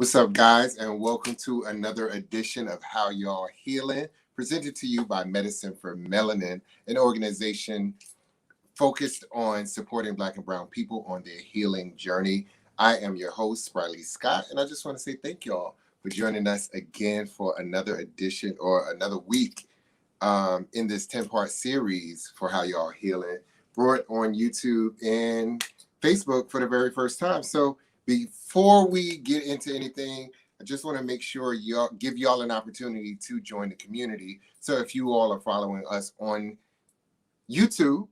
What's up, guys, and welcome to another edition of How Y'all Healing, presented to you by Medicine4Melanin, an organization focused on supporting Black and Brown people on their healing journey. I am your host, Spry Lee Scott, and I just want to say thank y'all for joining us again for another edition or another week in this 10-part series for How Y'all Healing, brought on YouTube and Facebook for the very first time. So before we get into anything, I just want to make sure give y'all an opportunity to join the community. So if you all are following us on YouTube,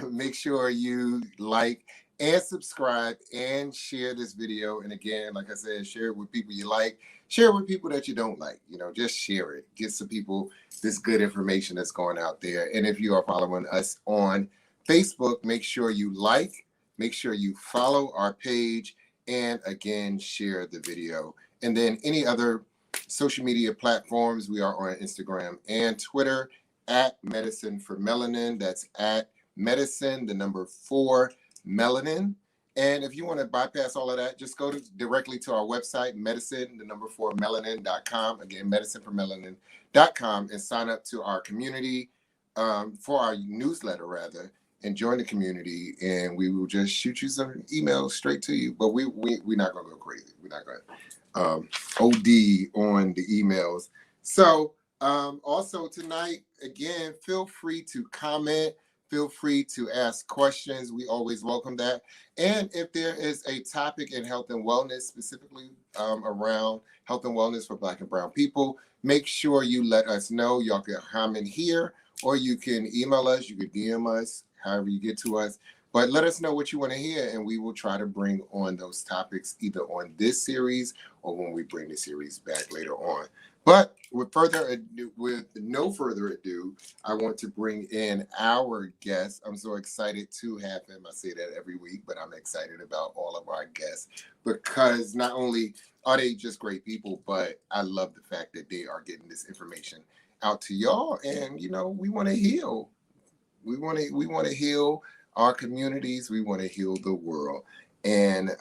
make sure you like and subscribe and share this video. And again, like I said, share it with people you like, share it with people that you don't like. Just share it. Get some people this good information that's going out there. And if you are following us on Facebook, make sure you like, make sure you follow our page, and again, share the video. And then any other social media platforms, we are on Instagram and Twitter at Medicine4Melanin. That's at Medicine, the number 4, Melanin. And if you want to bypass all of that, just go directly to our website, medicine, the number 4, melanin.com. Again, medicine4melanin.com, and sign up to our community for our newsletter, rather, and join the community, and we will just shoot you some emails straight to you. But we're not going to go crazy. We're not going to OD on the emails. So also tonight, again, feel free to comment. Feel free to ask questions. We always welcome that. And if there is a topic in health and wellness, specifically around health and wellness for Black and Brown people, make sure you let us know. Y'all can comment here, or you can email us. You can DM us, however you get to us. But let us know what you want to hear, and we will try to bring on those topics either on this series or when we bring the series back later on. But with no further ado, I want to bring in our guest. I'm so excited to have him. I say that every week, but I'm excited about all of our guests because not only are they just great people, but I love the fact that they are getting this information out to y'all. And, we want to heal. We want to heal our communities. We want to heal the world. And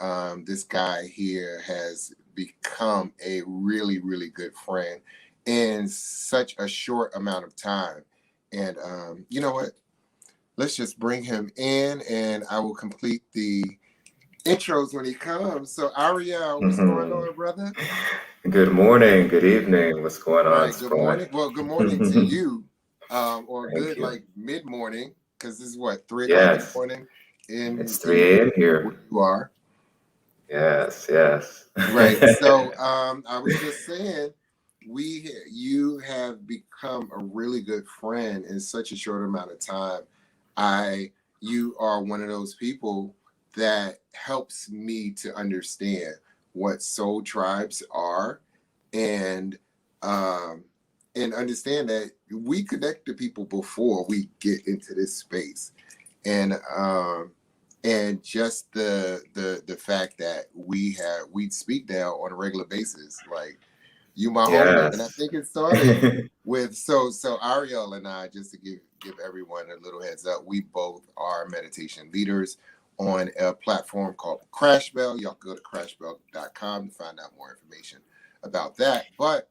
this guy here has become a really, really good friend in such a short amount of time. And you know what? Let's just bring him in, and I will complete the intros when he comes. So Ariel, what's going on, brother? Good morning, good evening. What's going on, Good morning. Well, good morning to you. Or good, like mid-morning, because this is what, 3 o'clock in the morning? It's 3 a.m. here. Where you are. Yes. Right. So I was just saying, you have become a really good friend in such a short amount of time. You are one of those people that helps me to understand what soul tribes are, and understand that we connect to people before we get into this space, and just the fact that we speak now on a regular basis, like you my homie. And I think it started with so Ariel and I, just to give everyone a little heads up, we both are meditation leaders on a platform called Crash Bell. Y'all go to crashbell.com to find out more information about that. But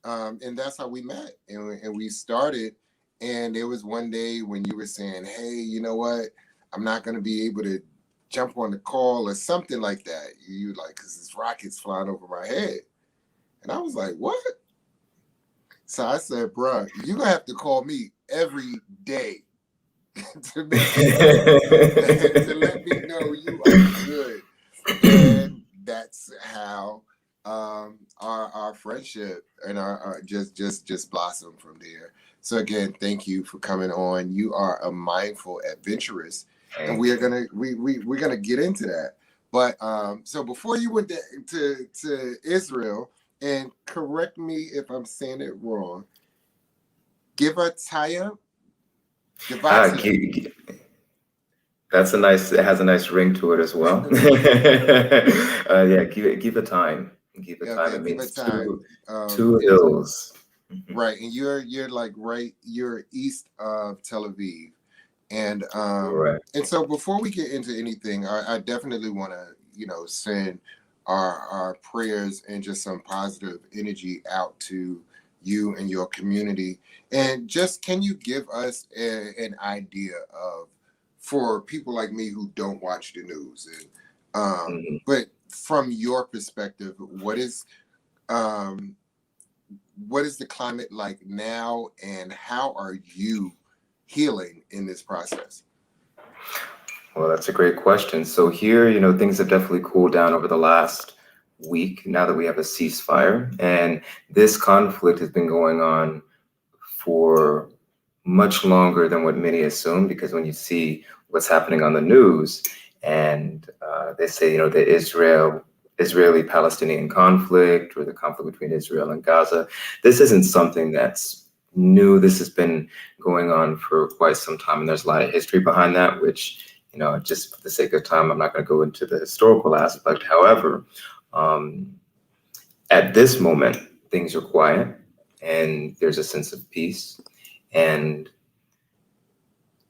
and that's how we met, and we started. And there was one day when you were saying, hey, you know what, I'm not going to be able to jump on the call or something like that. You like, because this rocket's flying over my head. And I was like, what? So I said, bro, you're going to have to call me every day to let me know you are good. And that's how our friendship and our just blossomed from there. So again, thank you for coming on. You are a mindful adventurist, and we're gonna get into that. But so before you went to Israel, and correct me if I'm saying it wrong, Givataya. That's it has a nice ring to it as well. Give it time. Give it time. It means two hills. Right, and you're like you're east of Tel Aviv, and and so before we get into anything, I definitely want to send our prayers and just some positive energy out to you and your community. And just, can you give us an idea of, for people like me who don't watch the news, and but from your perspective, what is the climate like now, and how are you healing in this process? Well, that's a great question. So here, things have definitely cooled down over the last week now that we have a ceasefire. And this conflict has been going on for much longer than what many assume, because when you see what's happening on the news and they say, the Israeli-Palestinian conflict, or the conflict between Israel and Gaza, this isn't something that's new. This has been going on for quite some time, and there's a lot of history behind that, which, just for the sake of time, I'm not going to go into the historical aspect. However, at this moment, things are quiet and there's a sense of peace. And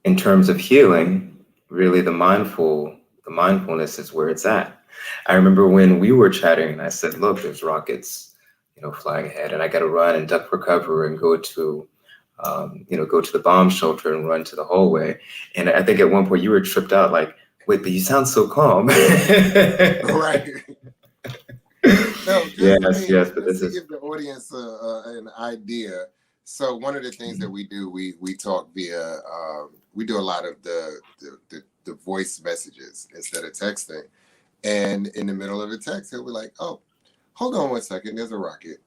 in terms of healing, really the mindfulness is where it's at. I remember when we were chatting and I said, look, there's rockets, flying ahead, and I got to run and duck for cover and go to the bomb shelter and run to the hallway. And I think at one point you were tripped out, like, wait, but you sound so calm. Right. No, yes, but this is to give the audience an idea. So one of the things that we do, we talk via, we do a lot of the voice messages instead of texting. And in the middle of a text, he'll be like, oh, hold on 1 second, there's a rocket.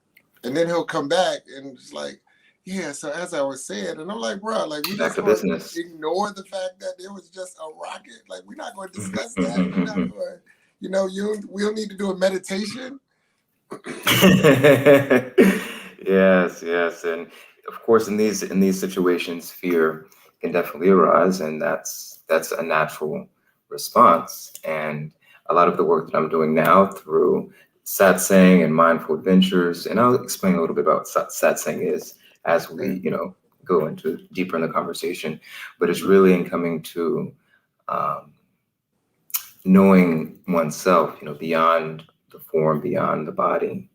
And then he'll come back and just like, yeah, so as I was saying, and I'm like, bro, like, we just going to ignore the fact that there was just a rocket. Like, we're not going to discuss that. We're not going, we'll need to do a meditation. Yes. And of course, in these situations, fear can definitely arise, and that's a natural response. And a lot of the work that I'm doing now through satsang and mindful adventures, and I'll explain a little bit about what satsang is as we, go into deeper in the conversation, but it's really in coming to knowing oneself, beyond the form, beyond the body.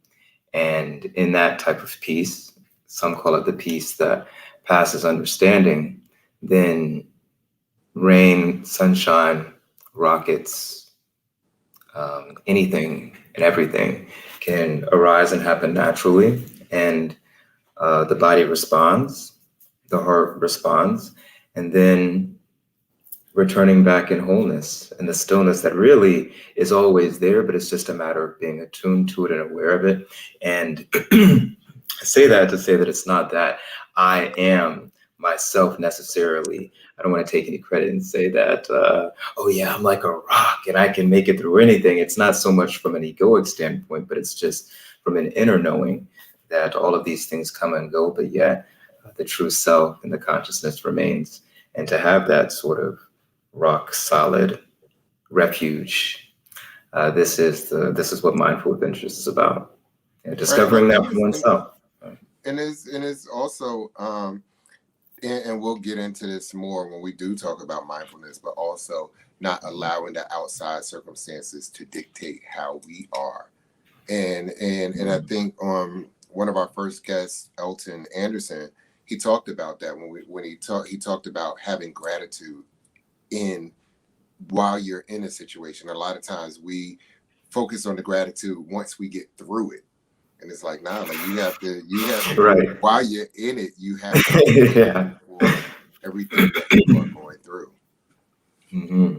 And in that type of peace, some call it the peace that passes understanding, then rain, sunshine, rockets, anything and everything can arise and happen naturally. And the body responds, the heart responds, and then returning back in wholeness and the stillness that really is always there, but it's just a matter of being attuned to it and aware of it. And I say that to say that it's not that I am myself necessarily. I don't want to take any credit and say that, oh yeah, I'm like a rock and I can make it through anything. It's not so much from an egoic standpoint, but it's just from an inner knowing that all of these things come and go, but yet the true self and the consciousness remains. And to have that sort of rock solid refuge, this is what Mindful Adventures is about. Discovering that for oneself. And it's also, and we'll get into this more when we do talk about mindfulness, but also not allowing the outside circumstances to dictate how we are. And I think one of our first guests, Elton Anderson, he talked about that when he talked about having gratitude while you're in a situation. A lot of times we focus on the gratitude once we get through it. And it's like, nah, like you have to right. While you're in it, you have to for everything that you are going through. Mm-hmm.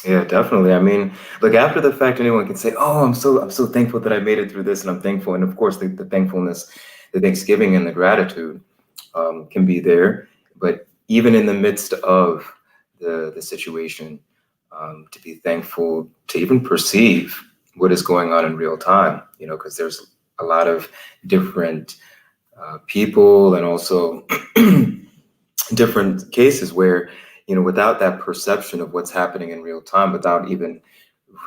Yeah, definitely. I mean, look, after the fact, anyone can say, oh, I'm so thankful that I made it through this, and I'm thankful. And of course, the thankfulness, the thanksgiving and the gratitude can be there. But even in the midst of the situation, to be thankful, to even perceive what is going on in real time, because there's a lot of different people and also different cases where, without that perception of what's happening in real time, without even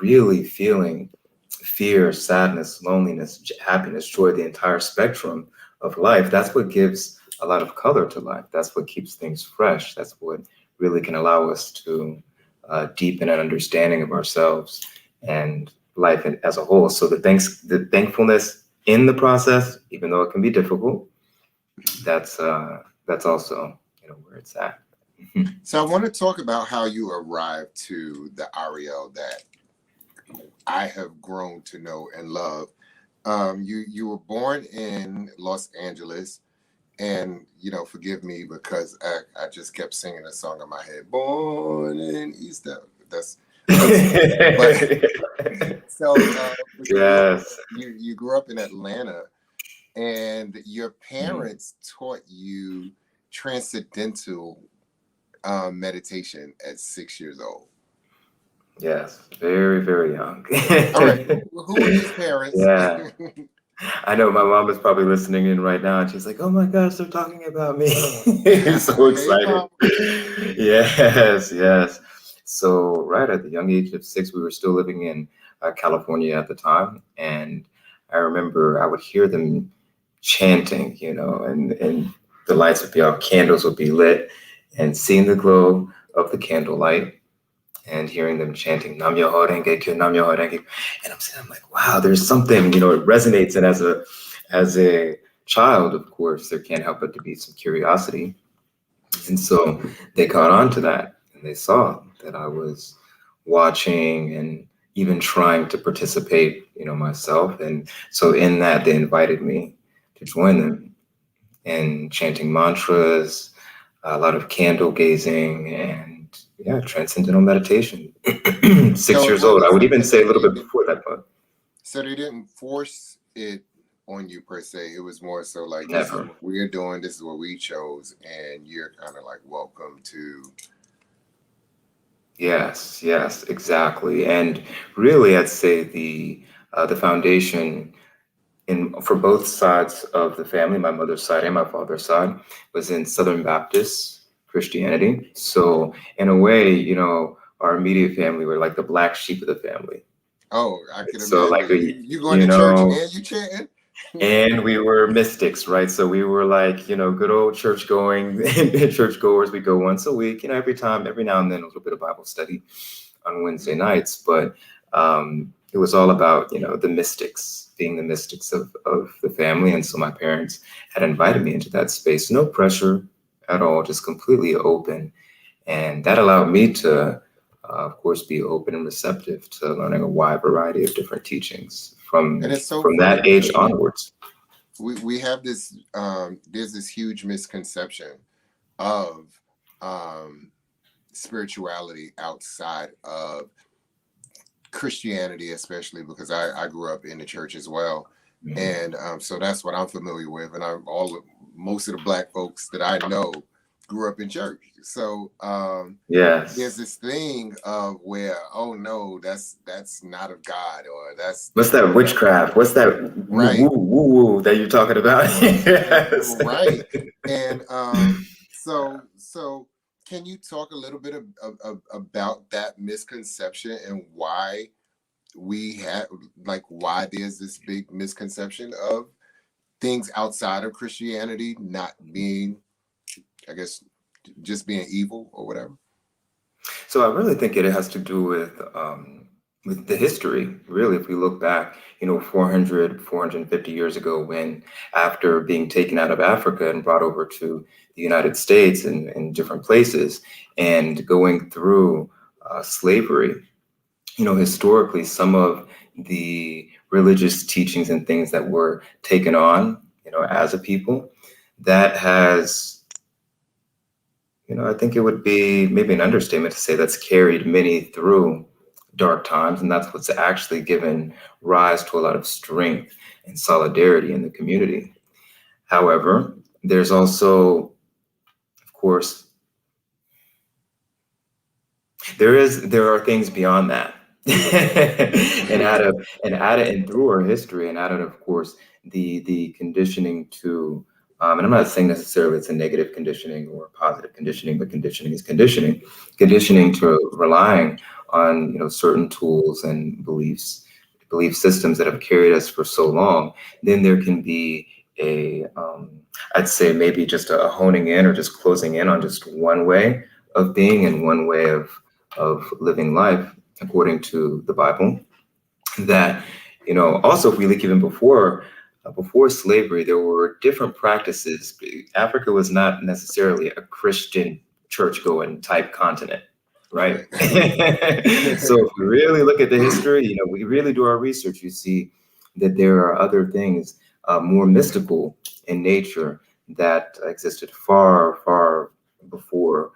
really feeling fear, sadness, loneliness, happiness, joy, the entire spectrum of life, that's what gives a lot of color to life. That's what keeps things fresh. That's what really can allow us to deepen an understanding of ourselves and life as a whole. So the thankfulness in the process, even though it can be difficult, that's also, where it's at. So I want to talk about how you arrived to the Ariel that I have grown to know and love. You were born in Los Angeles, and forgive me because I just kept singing a song in my head, born in East. That's but so Yes. you grew up in Atlanta, and your parents taught you transcendental meditation at 6 years old. Yes, very, very young. All right, who are these parents? Yeah. I know my mom is probably listening in right now, and she's like, "Oh my gosh, they're talking about me." So Hey, excited. Mom. Yes, yes. So right at the young age of 6, we were still living in California at the time, and I remember I would hear them chanting, and the lights would be off, candles would be lit, and seeing the glow of the candlelight and hearing them chanting Nam Myoho Renge Kyo, Nam Myoho Renge Kyo. And I'm like, wow, there's something, it resonates. And as a child, of course, there can't help but to be some curiosity. And so they caught on to that, and they saw that I was watching and even trying to participate, myself. And so in that, they invited me to join them in chanting mantras, a lot of candle gazing, and transcendental meditation. 6 years old. I would even say a little bit before that, but so they didn't force it on you per se. It was more so like, never. This is what we're doing, this is what we chose, and you're kind of like, welcome to. Yes, exactly. And really, I'd say the foundation for both sides of the family, my mother's side and my father's side, was in Southern Baptist Christianity. So in a way, our immediate family were like the black sheep of the family. Oh, I can imagine. So like you going to church and you chanting? And we were mystics, right? So we were like, good old churchgoers. We go once a week, every now and then a little bit of Bible study on Wednesday nights. But it was all about, the mystics, being the mystics of the family. And so my parents had invited me into that space. No pressure at all, just completely open. And that allowed me to, of course, be open and receptive to learning a wide variety of different teachings from that age onwards. We have this, there's this huge misconception of spirituality outside of Christianity, especially because I grew up in the church as well. Mm-hmm. And so that's what I'm familiar with. And most of the Black folks that I know grew up in church. So yes, there's this thing of where, oh no, that's not of God, or what's that witchcraft? What's that woo that you're talking about? Yes. Right. And so can you talk a little bit about that misconception and why why there's this big misconception of things outside of Christianity not being, I guess, just being evil or whatever? So I really think it has to do with the history. Really, if we look back, 450 years ago, when after being taken out of Africa and brought over to the United States and in different places and going through slavery, historically, some of the religious teachings and things that were taken on, as a people, that has, I think it would be maybe an understatement to say that's carried many through dark times. And that's what's actually given rise to a lot of strength and solidarity in the community. However, there's also, of course, there are things beyond that. and through our history, and out of course, the conditioning to, and I'm not saying necessarily it's a negative conditioning or positive conditioning, but conditioning is conditioning to relying on, certain tools and belief systems that have carried us for so long. Then there can be I'd say maybe just a honing in or just closing in on just one way of being and one way of living life according to the Bible. that, also if we look even before slavery, there were different practices. Africa was not necessarily a Christian church-going type continent, right? Right. So if we really look at the history, we really do our research, you see that there are other things more mystical in nature that existed far, far before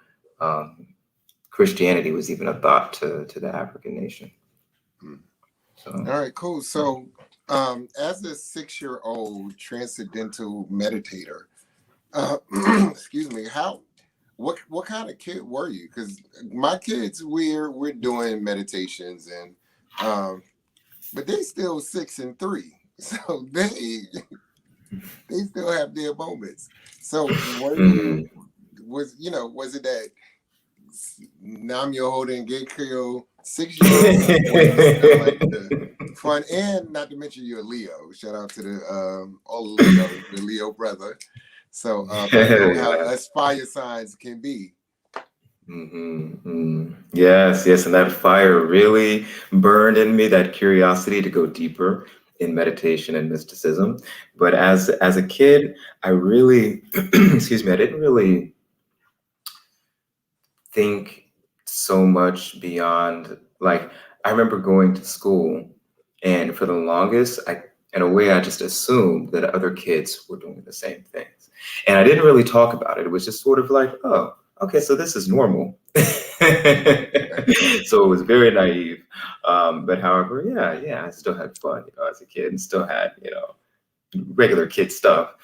Christianity was even a thought to the African nation. So, All right, cool. So, as a 6-year-old transcendental meditator, excuse me, what kind of kid were you? Because my kids, we're doing meditations, and but they still 6 and 3, so they still have their moments. So, were you was it that Nam Yo holding Gekyo 6-year-old, or you still like the fun? And not to mention you're a Leo. Shout out to the all the Leos, the Leo brother. So I know how us fire signs can be. Yes, and that fire really burned in me, that curiosity to go deeper in meditation and mysticism. But as a kid, I really, excuse me, I didn't really think so much beyond, like, I remember going to school, and for the longest, in a way, I just assumed that other kids were doing the same things. And I didn't really talk about it. It was just sort of like, oh, okay, so this is normal. So it was very naive. But however, yeah, I still had fun, as a kid, and still had, regular kid stuff.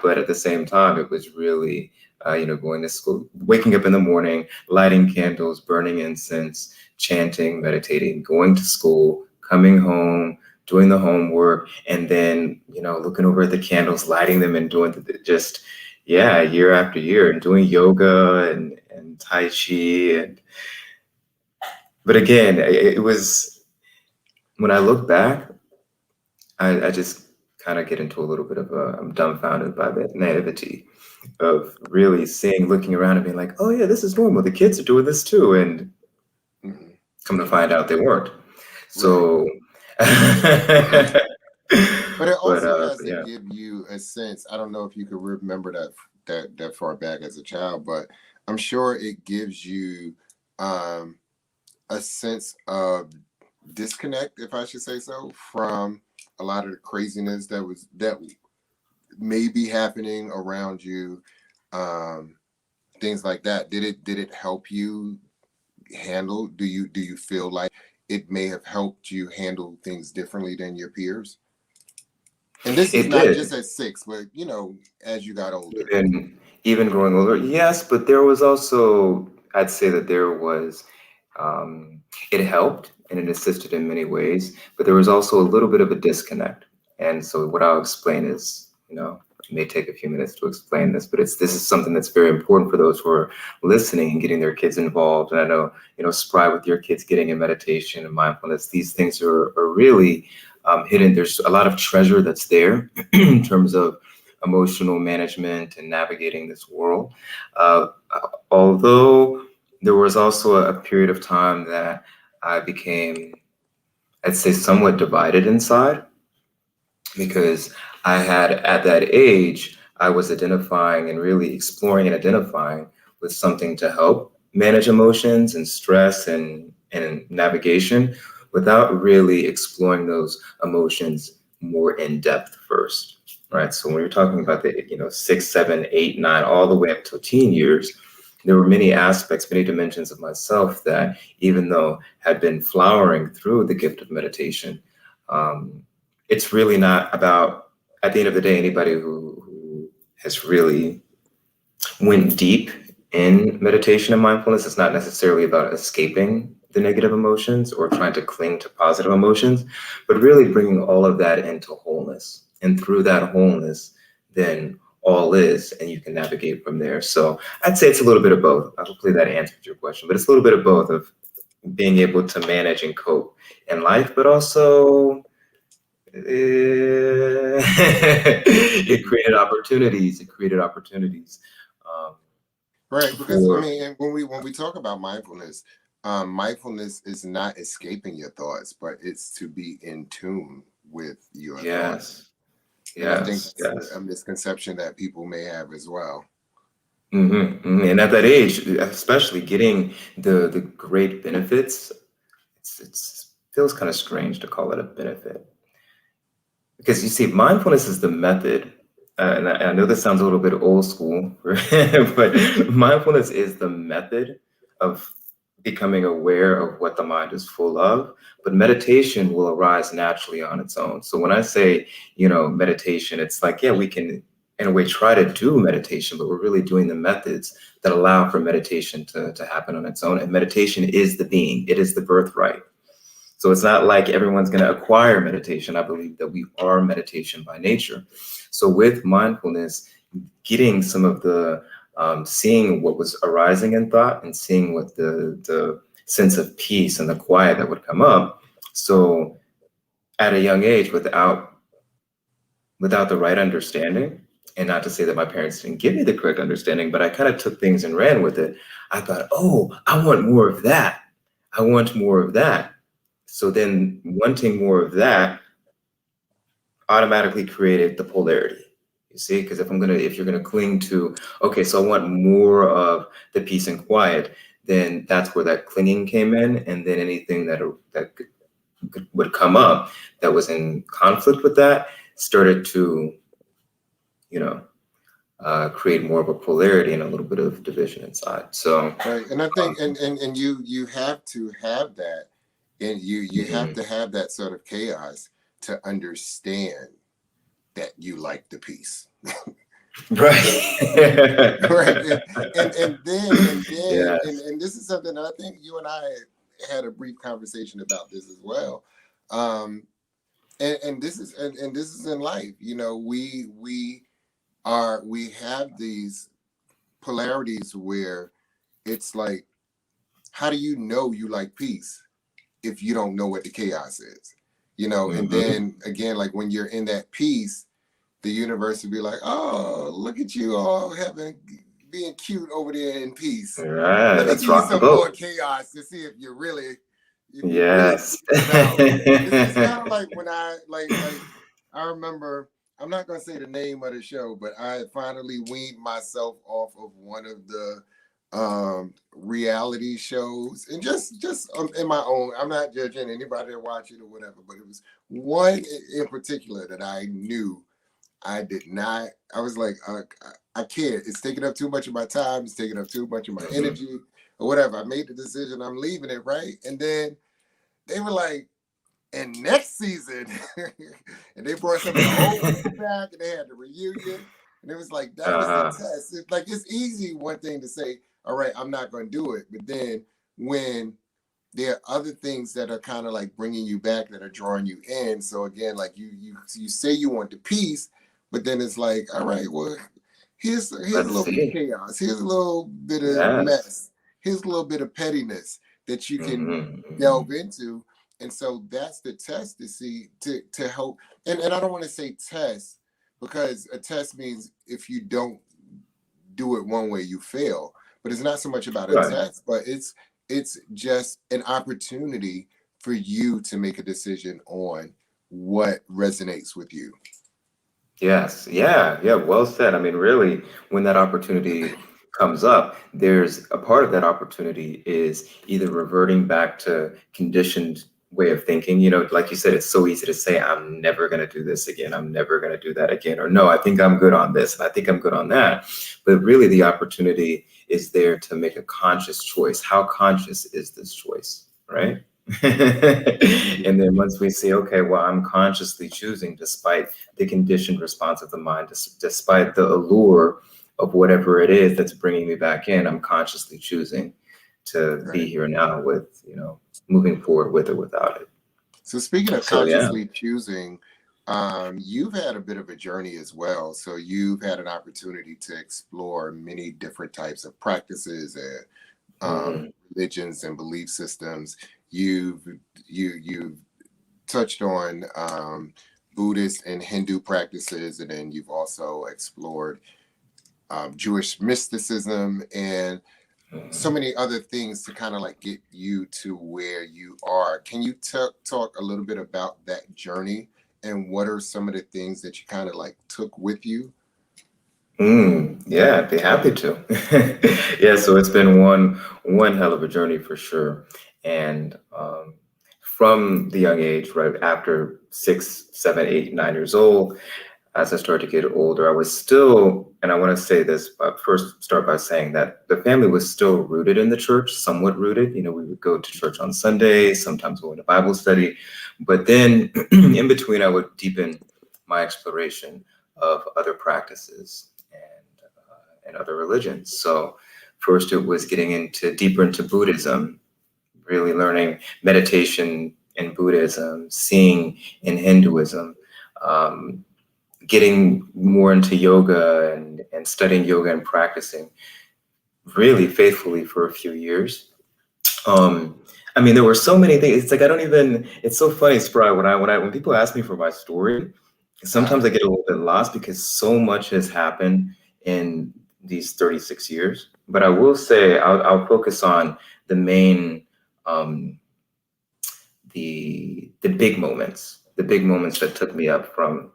But at the same time, it was really, going to school, waking up in the morning, lighting candles, burning incense, chanting, meditating, going to school, coming home, doing the homework, and then, looking over at the candles, lighting them, and doing year after year, and doing yoga and Tai Chi. But again, it was, when I look back, I just kind of get into a little bit of I'm dumbfounded by the naivety of really looking around and being like, oh yeah, this is normal. The kids are doing this too. And come to find out they weren't. So, But it also has to give you a sense. I don't know if you could remember that far back as a child, but I'm sure it gives you a sense of disconnect, if I should say so, from a lot of the craziness that may be happening around you, things like that. Did it help you handle? Do you feel like it may have helped you handle things differently than your peers? And this is not just at 6, but as you got older. Even growing older, yes, but there was also, I'd say that there was, it helped and it assisted in many ways, but there was also a little bit of a disconnect. And so what I'll explain is, it may take a few minutes to explain this, but this is something that's very important for those who are listening and getting their kids involved. And I know, Spry, with your kids getting in meditation and mindfulness, these things are really hidden. There's a lot of treasure that's there in terms of emotional management and navigating this world. Although there was also a period of time that I became, I'd say, somewhat divided inside, because I had, at that age, I was identifying and really exploring and identifying with something to help manage emotions and stress and navigation, without really exploring those emotions more in depth first, right? So when you're talking about the 6, 7, 8, 9, all the way up to teen years, there were many aspects, many dimensions of myself that, even though had been flowering through the gift of meditation, it's really not about, at the end of the day, anybody who has really went deep in meditation and mindfulness, it's not necessarily about escaping the negative emotions or trying to cling to positive emotions, but really bringing all of that into wholeness. And through that wholeness, then all is, and you can navigate from there. So I'd say it's a little bit of both. Hopefully that answers your question, but it's a little bit of both, of being able to manage and cope in life, but also it created opportunities. Right, because I mean, when we talk about mindfulness, mindfulness is not escaping your thoughts, but it's to be in tune with your thoughts. Yes, And I think yes, that's a yes. misconception that people may have as well. And at that age, especially getting the great benefits, it's feels kind of strange to call it a benefit. Because you see, mindfulness is the method. And I know this sounds a little bit old school, but mindfulness is the method of becoming aware of what the mind is full of. But meditation will arise naturally on its own. So when I say, meditation, it's like, yeah, we can, in a way, try to do meditation, but we're really doing the methods that allow for meditation to happen on its own. And meditation is the being, it is the birthright. So it's not like everyone's going to acquire meditation. I believe that we are meditation by nature. So with mindfulness, getting some of the seeing what was arising in thought and seeing what the sense of peace and the quiet that would come up. So at a young age, without the right understanding, and not to say that my parents didn't give me the correct understanding, but I kind of took things and ran with it. I thought, oh, I want more of that. I want more of that. So then wanting more of that automatically created the polarity. You see, because if you're gonna cling to, okay, so I want more of the peace and quiet, then that's where that clinging came in, and then anything that would come up that was in conflict with that started to, you know, create more of a polarity and a little bit of division inside. So, Right. And I think and you have to have that, and you have mhm. to have that sort of chaos to understand that you like the piece. Right. Right. Yes. And this is something that I think you and I had a brief conversation about this as well. Um and this is in life. We have these polarities where it's like, how do you know you like peace if you don't know what the chaos is? And Hmm. then again, like when you're in that peace, the universe would be like, oh, look at you all being cute over there in peace. Right. Let me Let's give you rock the some more boat. chaos to see if you really Yes. figure it out. It's kind of like when I remember, I'm not gonna say the name of the show, but I finally weaned myself off of one of the reality shows, and just in my own, I'm not judging anybody that watch it or whatever, but it was one in particular that I knew I did not. I was like, I can't. It's taking up too much of my time. It's taking up too much of my Hmm. energy, or whatever. I made the decision. I'm leaving it, right? And then they were like, and next season, and they brought some of the old people back, and they had the reunion, and it was like that was the Uh, test. It's like it's easy one thing to say, all right, I'm not going to do it, but then when there are other things that are kind of like bringing you back, that are drawing you in. So again, like you say you want the peace, but then it's like, all right, well, here's a let's little bit of see. chaos, here's a little bit of Yes. mess, here's a little bit of pettiness that you can Hmm. delve into. And so that's the test to see, to help. And I don't want to say test, because a test means if you don't do it one way, you fail. But it's not so much about a Right. test, but it's just an opportunity for you to make a decision on what resonates with you. Yes. Yeah. Yeah. Well said. I mean, really, when that opportunity comes up, there's a part of that opportunity is either reverting back to conditioned way of thinking. Like you said, it's so easy to say, I'm never going to do this again. I'm never going to do that again. Or no, I think I'm good on this and I think I'm good on that. But really, the opportunity is there to make a conscious choice. How conscious is this choice? Right. And then once we see, okay, well, I'm consciously choosing despite the conditioned response of the mind, despite the allure of whatever it is that's bringing me back in, I'm consciously choosing to be Right. here now with, moving forward with or without it. So speaking of So yeah. consciously choosing, you've had a bit of a journey as well. So you've had an opportunity to explore many different types of practices and Hmm. religions and belief systems. You've touched on Buddhist and Hindu practices, and then you've also explored Jewish mysticism. And so many other things to kind of like get you to where you are. Can you talk a little bit about that journey and what are some of the things that you kind of like took with you? Yeah, I'd be happy to. Yeah, so it's been one hell of a journey for sure. And from the young age, right after 6, 7, 8, 9 years old, as I started to get older, I was still, and I want to say this, but first start by saying that the family was still rooted in the church, somewhat rooted. You know, we would go to church on Sundays, sometimes go into Bible study, but then in between, I would deepen my exploration of other practices and other religions. So first, it was getting deeper into Buddhism, really learning meditation in Buddhism, seeing in Hinduism. Um, Getting more into yoga and studying yoga and practicing really faithfully for a few years. I mean, there were so many things. It's like I don't even. It's so funny, Spry. When people ask me for my story, sometimes I get a little bit lost because so much has happened in these 36 years. But I will say I'll focus on the main, the big moments that took me up from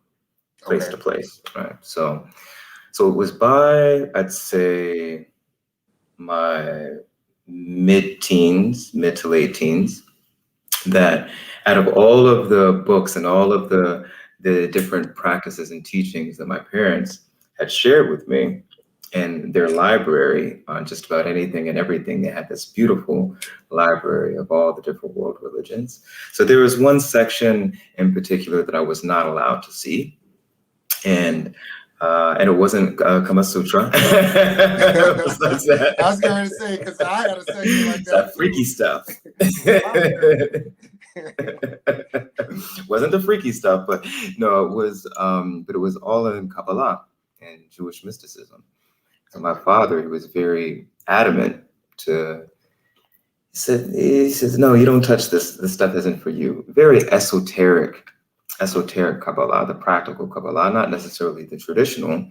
place Okay. to place, right? So it was by, I'd say, my mid-teens, mid to late teens, that out of all of the books and all of the different practices and teachings that my parents had shared with me in their library on just about anything and everything, they had this beautiful library of all the different world religions. So there was one section in particular that I was not allowed to see, and it wasn't Kama Sutra. It was like that. I was going to say, because I had a section like It's that that too. freaky stuff. Fire. Wasn't the freaky stuff, but no, it was. But it was all in Kabbalah and Jewish mysticism. So my father, he was very adamant to. He says, no, you don't touch this. This stuff isn't for you. Very esoteric Kabbalah, the practical Kabbalah, not necessarily the traditional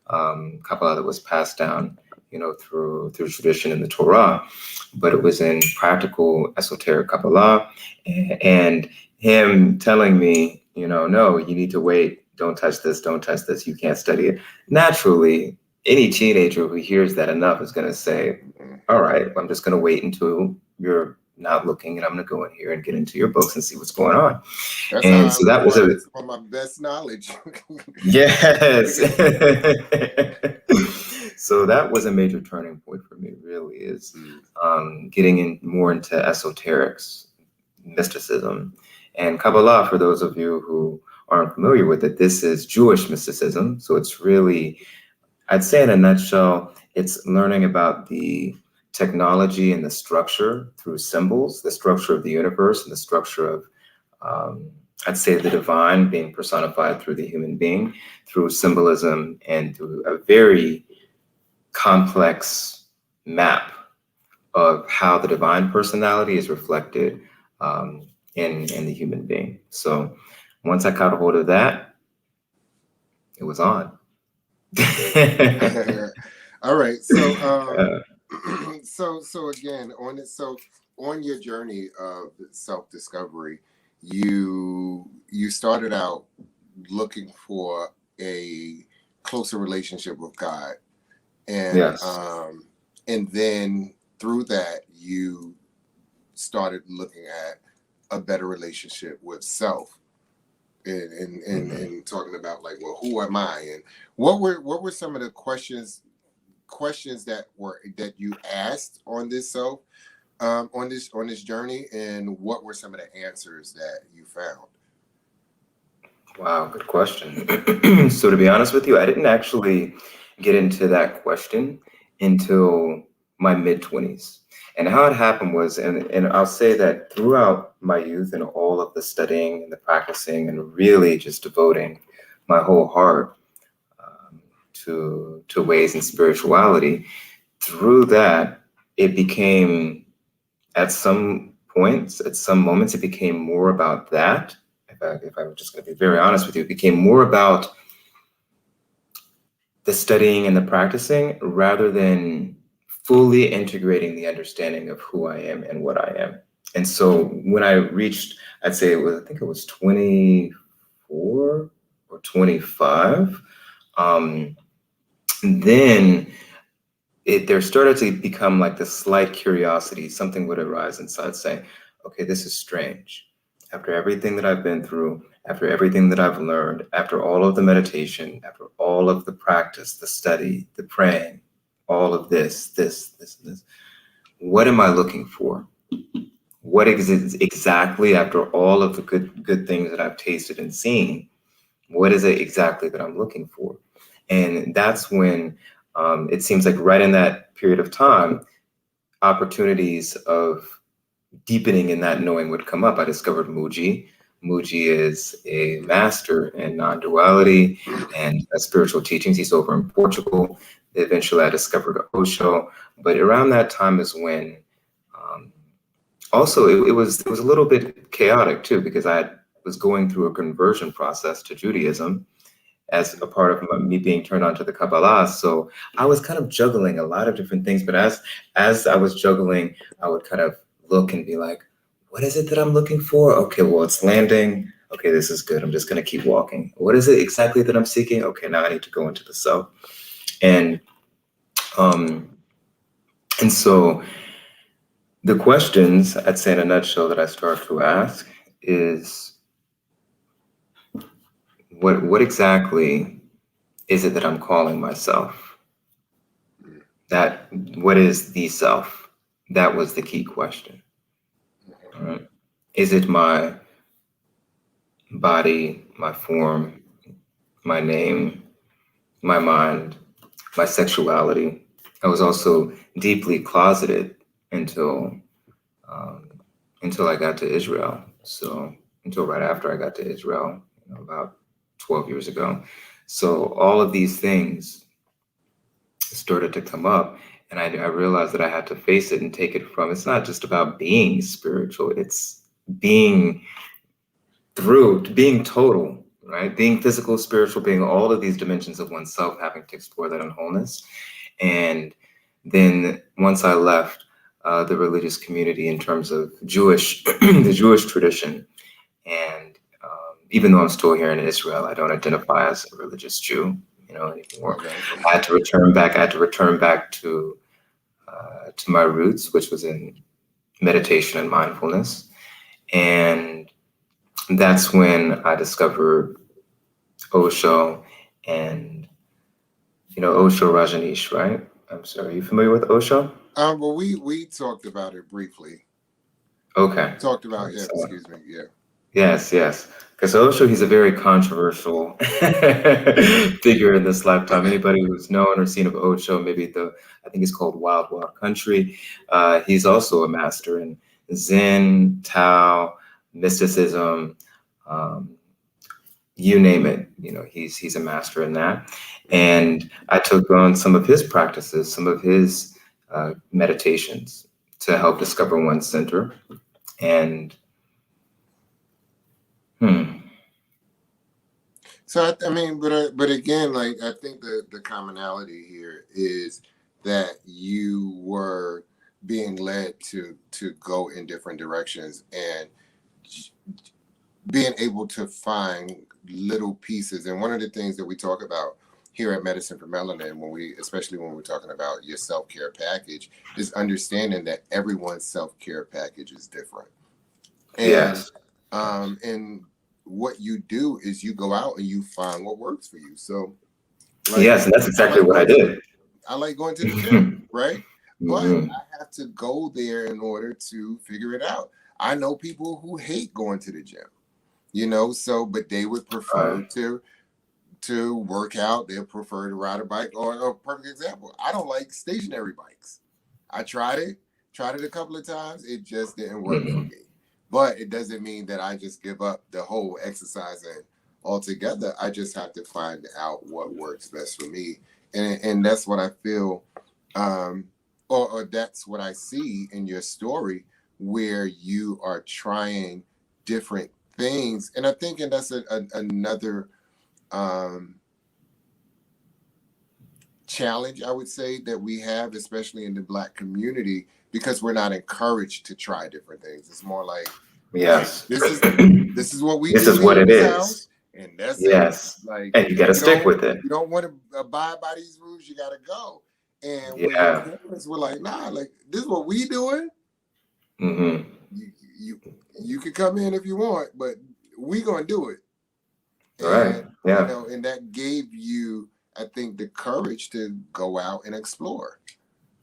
Kabbalah that was passed down, you know, through tradition in the Torah, but it was in practical esoteric Kabbalah, and him telling me, you know, no, you need to wait, don't touch this, you can't study it. Naturally, any teenager who hears that enough is going to say, all right, I'm just going to wait until you're not looking, and I'm going to go in here and get into your books and see what's going on. That's And how so that was some of my best knowledge. yes. So that was a major turning point for me, really, is getting in more into esoterics, mysticism, and Kabbalah. For those of you who aren't familiar with it, this is Jewish mysticism. So it's really, I'd say in a nutshell, it's learning about the technology and the structure through symbols, the structure of the universe and the structure of, I'd say, the divine being personified through the human being, through symbolism and through a very complex map of how the divine personality is reflected in the human being. So once I caught a hold of that, it was on. All right. So so again on it, so on your journey of self-discovery, you started out looking for a closer relationship with God, and Yes. And then through that you started looking at a better relationship with self, and talking about like, well, who am I, and what were some of the questions that you asked on this self, on this journey, and what were some of the answers that you found? Wow, good question. So to be honest with you, I didn't actually get into that question until my mid-20s. And how it happened was, and I'll say that throughout my youth and all of the studying and the practicing and really just devoting my whole heart to ways and spirituality, through that, it became, at some points, at some moments, it became more about that. If I'm just going to be very honest with you, it became more about the studying and the practicing rather than fully integrating the understanding of who I am and what I am. And so when I reached, I think it was 24 or 25, then there started to become like this slight curiosity. Something would arise inside saying, okay, this is strange. After everything that I've been through, after everything that I've learned, after all of the meditation, after all of the practice, the study, the praying, all of this, what am I looking for? What is exactly, after all of the good things that I've tasted and seen, what is it exactly that I'm looking for? And that's when it seems like right in that period of time, opportunities of deepening in that knowing would come up. I discovered Muji. Muji is a master in non-duality and spiritual teachings. He's over in Portugal. Eventually, I discovered Osho. But around that time is when also it was a little bit chaotic too, because I was going through a conversion process to Judaism as a part of me being turned on to the Kabbalah. So I was kind of juggling a lot of different things. But as I was juggling, I would kind of look and be like, what is it that I'm looking for? Okay, well, it's landing. Okay, this is good. I'm just going to keep walking. What is it exactly that I'm seeking? Okay, now I need to go into the self. And so the questions, I'd say in a nutshell, that I start to ask is, what exactly is it that I'm calling myself? What is the self? That was the key question. Right? Is it my body, my form, my name, my mind, my sexuality? I was also deeply closeted until I got to Israel. So until right after I got to Israel, about 12 years ago. So all of these things started to come up, and I realized that I had to face it and take it from, it's not just about being spiritual, it's being total, right? Being physical, spiritual, being all of these dimensions of oneself, having to explore that in wholeness. And then once I left the religious community in terms of the Jewish tradition, and even though I'm still here in Israel, I don't identify as a religious Jew, anymore. Okay. I had to return back to my roots, which was in meditation and mindfulness. And that's when I discovered Osho and, Osho Rajneesh, right? I'm sorry, are you familiar with Osho? Well, we talked about it briefly. Okay. Talked about, yeah, So, excuse me, yeah. yes. Because Osho, he's a very controversial figure in this lifetime. Anybody who's known or seen of Osho, maybe I think it's called Wild Wild Country. He's also a master in Zen, Tao, mysticism, you name it. He's a master in that. And I took on some of his practices, some of his meditations to help discover one's center. And So I mean, but again, like I think the commonality here is that you were being led to go in different directions and being able to find little pieces. And one of the things that we talk about here at Medicine for Melanin, especially when we're talking about your self-care package, is understanding that everyone's self-care package is different. And yes. And what you do is you go out and you find what works for you. So Yes, and that's exactly what I did. I like going to the gym, right? But Mhm. I have to go there in order to figure it out. I know people who hate going to the gym, but they would prefer to work out. They prefer to ride a bike. Or a perfect example, I don't like stationary bikes. I tried it a couple of times. It just didn't work for me. But it doesn't mean that I just give up the whole exercising altogether. I just have to find out what works best for me. And that's what I feel, or that's what I see in your story, where you are trying different things. And I think, and that's another challenge, I would say, that we have, especially in the Black community, because we're not encouraged to try different things. It's more like, Yes. this is what we This do is what here in it this house, is. and that's it. Yes. Like, And you got to you stick don't with it. you don't want to abide by these rules, you got to go. And when your Yeah. parents were like, nah, like, this is what we doing. Mm-hmm. You can come in if you want, but we gonna do it. Right. And Yeah. you know, and that gave you, I think, the courage to go out and explore.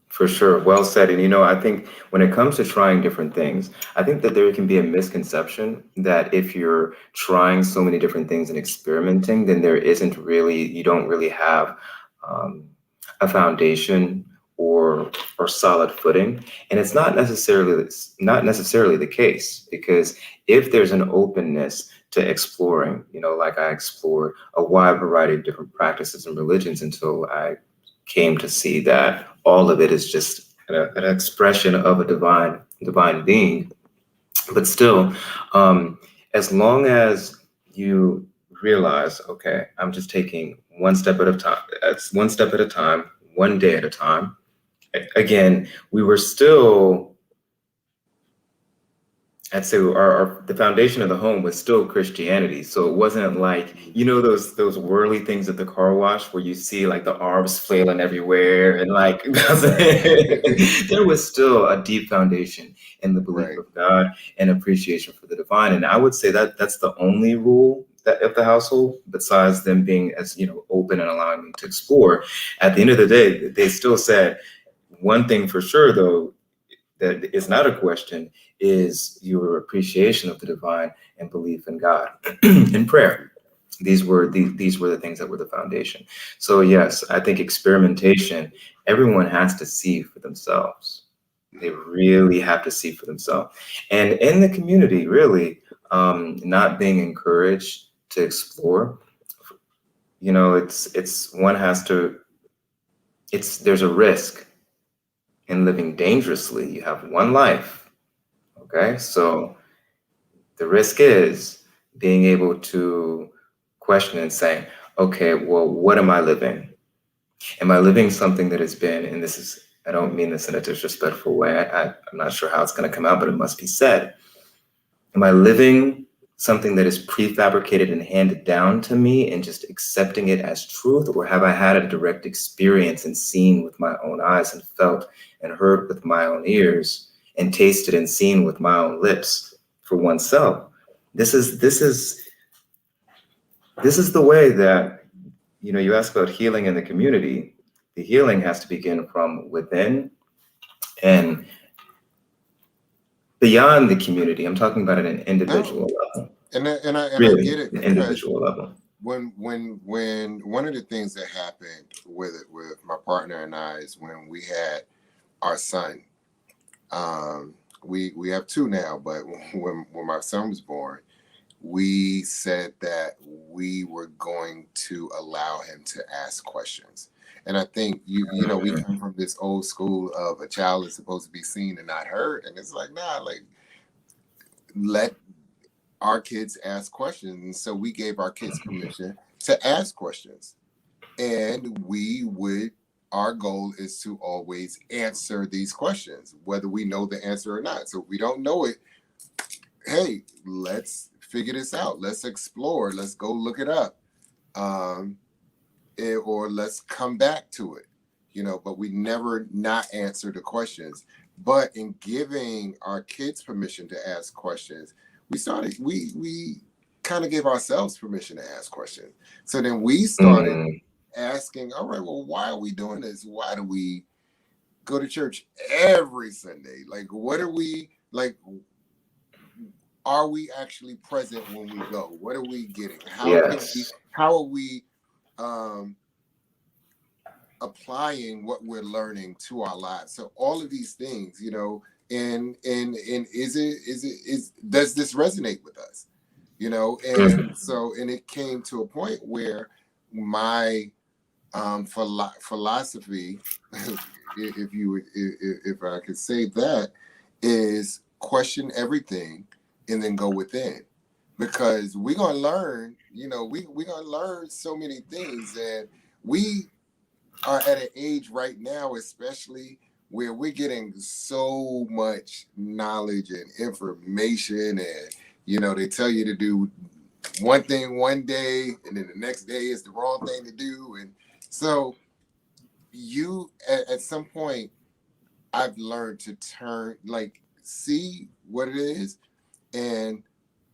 For sure. Well said. And, I think when it comes to trying different things, I think that there can be a misconception that if you're trying so many different things and experimenting, then you don't really have a foundation or solid footing. And it's not necessarily the case, because if there's an openness to exploring, like I explored a wide variety of different practices and religions until I came to see that all of it is just an expression of a divine being. But still, as long as you realize, okay, I'm just taking one step at a time, one day at a time. Again, we were still, I'd say the foundation of the home was still Christianity. So it wasn't like, those whirly things at the car wash where you see like the arms flailing everywhere and like, there was still a deep foundation in the belief Right. of God and appreciation for the divine. And I would say that that's the only rule of the household, besides them being as, open and allowing me to explore. At the end of the day, they still said one thing for sure, though, that is not a question, is your appreciation of the divine and belief in God in prayer. These were the things that were the foundation. So yes, I think experimentation, everyone has to see for themselves. They really have to see for themselves. And in the community, really, not being encouraged to explore, there's a risk in living dangerously. You have one life. Okay, so the risk is being able to question and saying, okay, well, what am I living? Am I living something that has been, and I don't mean this in a disrespectful way. I'm not sure how it's going to come out, but it must be said. Am I living something that is prefabricated and handed down to me and just accepting it as truth? Or have I had a direct experience and seen with my own eyes and felt and heard with my own ears and tasted and seen with my own lips for oneself? This is the way that, you ask about healing in the community. The healing has to begin from within and beyond the community. I'm talking about at an individual level. And I Really, get it, an because individual level. when one of the things that happened with my partner and I is when we had our son. We have two now, but when my son was born, we said that we were going to allow him to ask questions. And I think we come from this old school of a child is supposed to be seen and not heard, and it's like, nah, like, let our kids ask questions. And so we gave our kids permission to ask questions, and our goal is to always answer these questions, whether we know the answer or not. So if we don't know it, hey, let's figure this out. Let's explore. Let's go look it up. Or let's come back to it, but we never not answer the questions. But in giving our kids permission to ask questions, we kind of gave ourselves permission to ask questions. So then we started asking, all right, well, why are we doing this? Why do we go to church every Sunday? Like, what are we, like, are we actually present when we go? What are we getting? How are we applying what we're learning to our lives? So all of these things, and does this resonate with us? And so, and it came to a point where my philosophy, if I could say that, is question everything and then go within, because we're gonna learn. We're gonna learn so many things, and we are at an age right now, especially where we're getting so much knowledge and information, and they tell you to do one thing one day, and then the next day is the wrong thing to do, and so you at some point, I've learned to turn see what it is and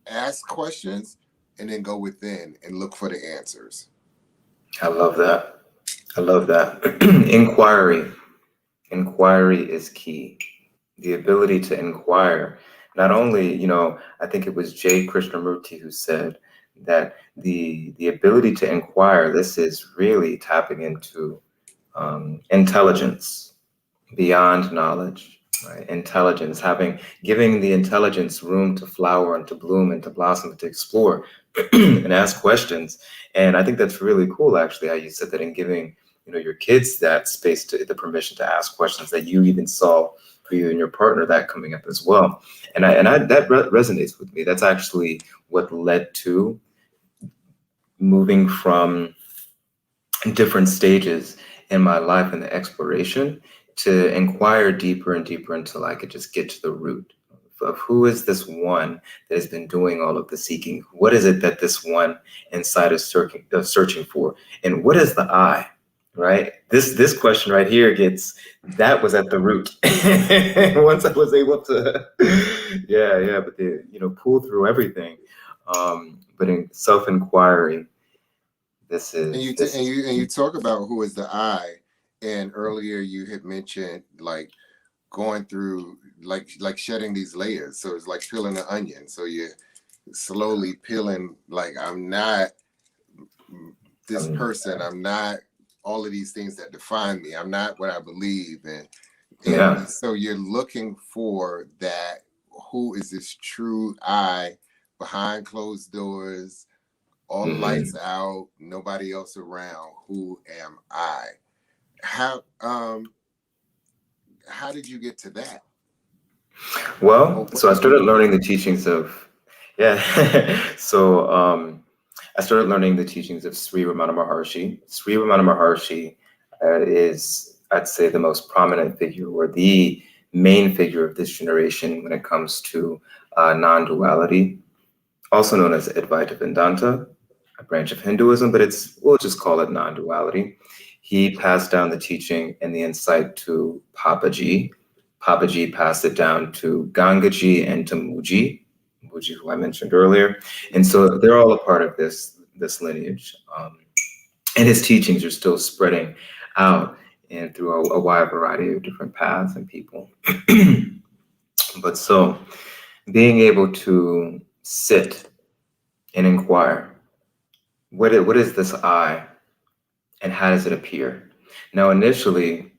ask questions, and then go within and look for the answers. I love that. I love that. Inquiry. Inquiry is key. The ability to inquire. Not only, I think it was Jay Krishnamurti who said that the ability to inquire, this is really tapping into intelligence beyond knowledge, right? Intelligence, giving the intelligence room to flower and to bloom and to blossom and to explore and ask questions. And I think that's really cool, actually, how you said that, in giving your kids that space, to the permission to ask questions, that you even saw for you and your partner that coming up as well. And that resonates with me. That's actually what led to moving from different stages in my life in the exploration to inquire deeper and deeper until I could just get to the root of who is this one that has been doing all of the seeking. What is it that this one inside is searching for? And what is the I, right? This question right here that was at the root. Once I was able to, but pull through everything. But in self-inquiry, this is, and you talk about who is the I, and earlier you had mentioned going through like shedding these layers. So it's like peeling an onion. So you're slowly peeling, I'm not this person, I'm not all of these things that define me, I'm not what I believe, and so you're looking for that, who is this true I behind closed doors, all the lights out, nobody else around. Who am I? How did you get to that? Well, so I started learning the teachings of, so I started learning the teachings of Sri Ramana Maharshi. Sri Ramana Maharshi is, I'd say, the most prominent figure, or the main figure of this generation when it comes to non-duality, also known as Advaita Vedanta, a branch of Hinduism, but we'll just call it non-duality. He passed down the teaching and the insight to Papaji. Papaji passed it down to Gangaji and to Muji, who I mentioned earlier. And so they're all a part of this lineage. And his teachings are still spreading out and through a wide variety of different paths and people. But so being able to sit and inquire, what is this I, and how does it appear? Now, initially,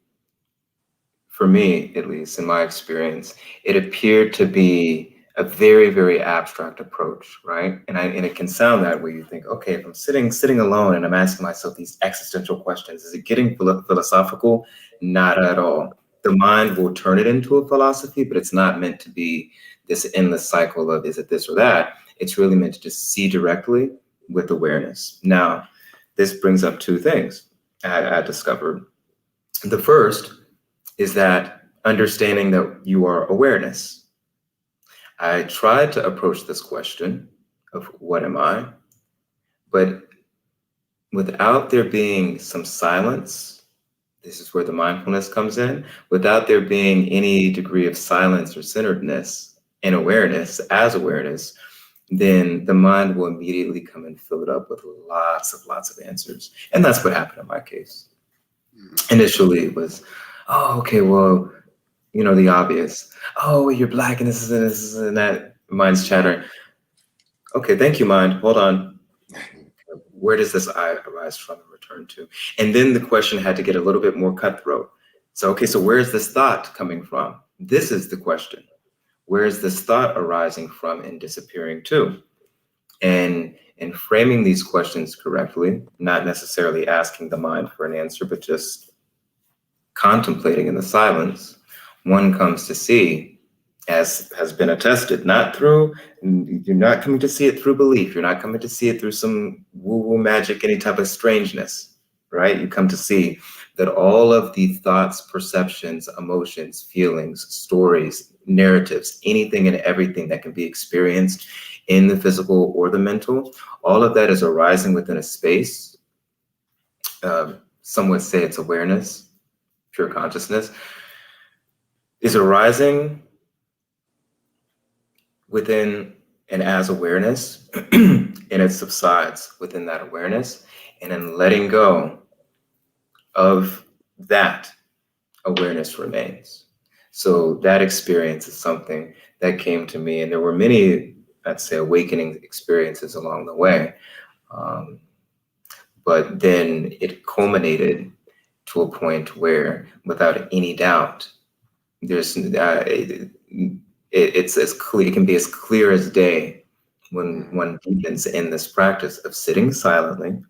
for me, at least in my experience, it appeared to be a very, very abstract approach, right? And it can sound that way. You think, okay, if I'm sitting alone and I'm asking myself these existential questions, is it getting philosophical? Not at all. The mind will turn it into a philosophy, but it's not meant to be this endless cycle of, is it this or that? It's really meant to just see directly with awareness. Now, this brings up two things I discovered. The first is that understanding that you are awareness. I tried to approach this question of what am I, but without there being some silence, this is where the mindfulness comes in, without there being any degree of silence or centeredness and awareness as awareness, then the mind will immediately come and fill it up with lots of answers. And that's what happened in my case. Initially, it was, oh, okay, well, the obvious. Oh, you're black and this is and that. Mind's chattering. Okay, thank you, mind. Hold on. Where does this I arise from and return to? And then the question had to get a little bit more cutthroat. So, okay, so where is this thought coming from? This is the question. Where is this thought arising from and disappearing to? And in framing these questions correctly, not necessarily asking the mind for an answer, but just contemplating in the silence, one comes to see, as has been attested, you're not coming to see it through belief. You're not coming to see it through some woo-woo magic, any type of strangeness. right? You come to see that all of the thoughts, perceptions, emotions, feelings, stories, narratives, anything and everything that can be experienced in the physical or the mental, all of that is arising within a space. Some would say it's awareness, pure consciousness, is arising within and as awareness, and it subsides within that awareness, and then letting go of that awareness remains. So that experience is something that came to me, and there were many, I'd say, awakening experiences along the way. But then it culminated to a point where, without any doubt, there's it's as clear, it can be as clear as day when one deepens in this practice of sitting silently.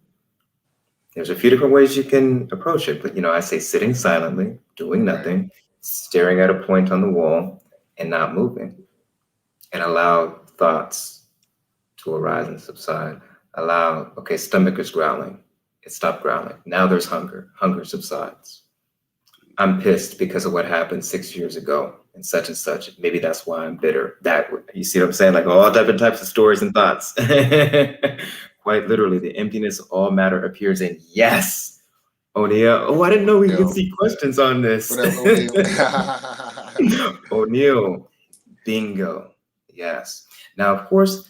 There's a few different ways you can approach it, but I say sitting silently, doing nothing, staring at a point on the wall and not moving, and allow thoughts to arise and subside. Allow, okay, stomach is growling. It stopped growling. Now there's hunger. Hunger subsides. I'm pissed because of what happened 6 years ago and such. Maybe that's why I'm bitter. That, you see what I'm saying? Like all different types of stories and thoughts. Quite literally, the emptiness of all matter appears in yes. O'Neill. Oh, I didn't know we could see questions on this. O'Neill. Bingo. Yes. Now, of course,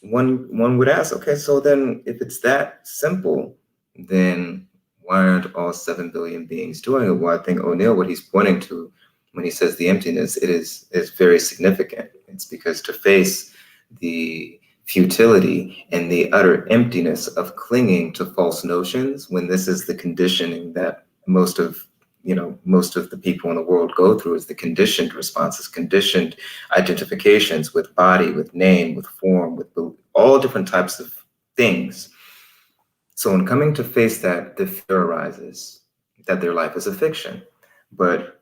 one would ask, okay, so then if it's that simple, then why aren't all 7 billion beings doing it? Well, I think O'Neill, what he's pointing to when he says the emptiness, it is very significant. It's because to face the futility and the utter emptiness of clinging to false notions, when this is the conditioning that most of the people in the world go through, is the conditioned responses, conditioned identifications with body, with name, with form, with all different types of things. So in coming to face that, the fear arises that their life is a fiction. But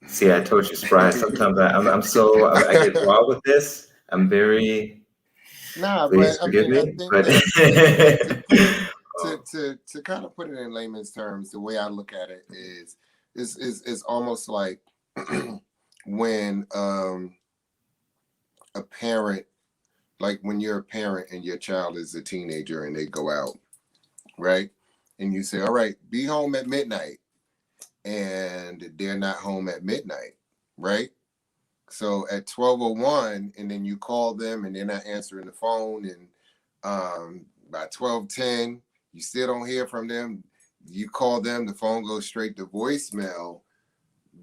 see, I told you, Spry, sometimes I get raw with this. I'm very, please forgive me. To kind of put it in layman's terms, the way I look at it is almost like when a parent, like when you're a parent and your child is a teenager and they go out, right? And you say, all right, be home at midnight. And they're not home at midnight, right? So at 12:01, and then you call them and they're not answering the phone. And by 12:10, you still don't hear from them. You call them, the phone goes straight to voicemail.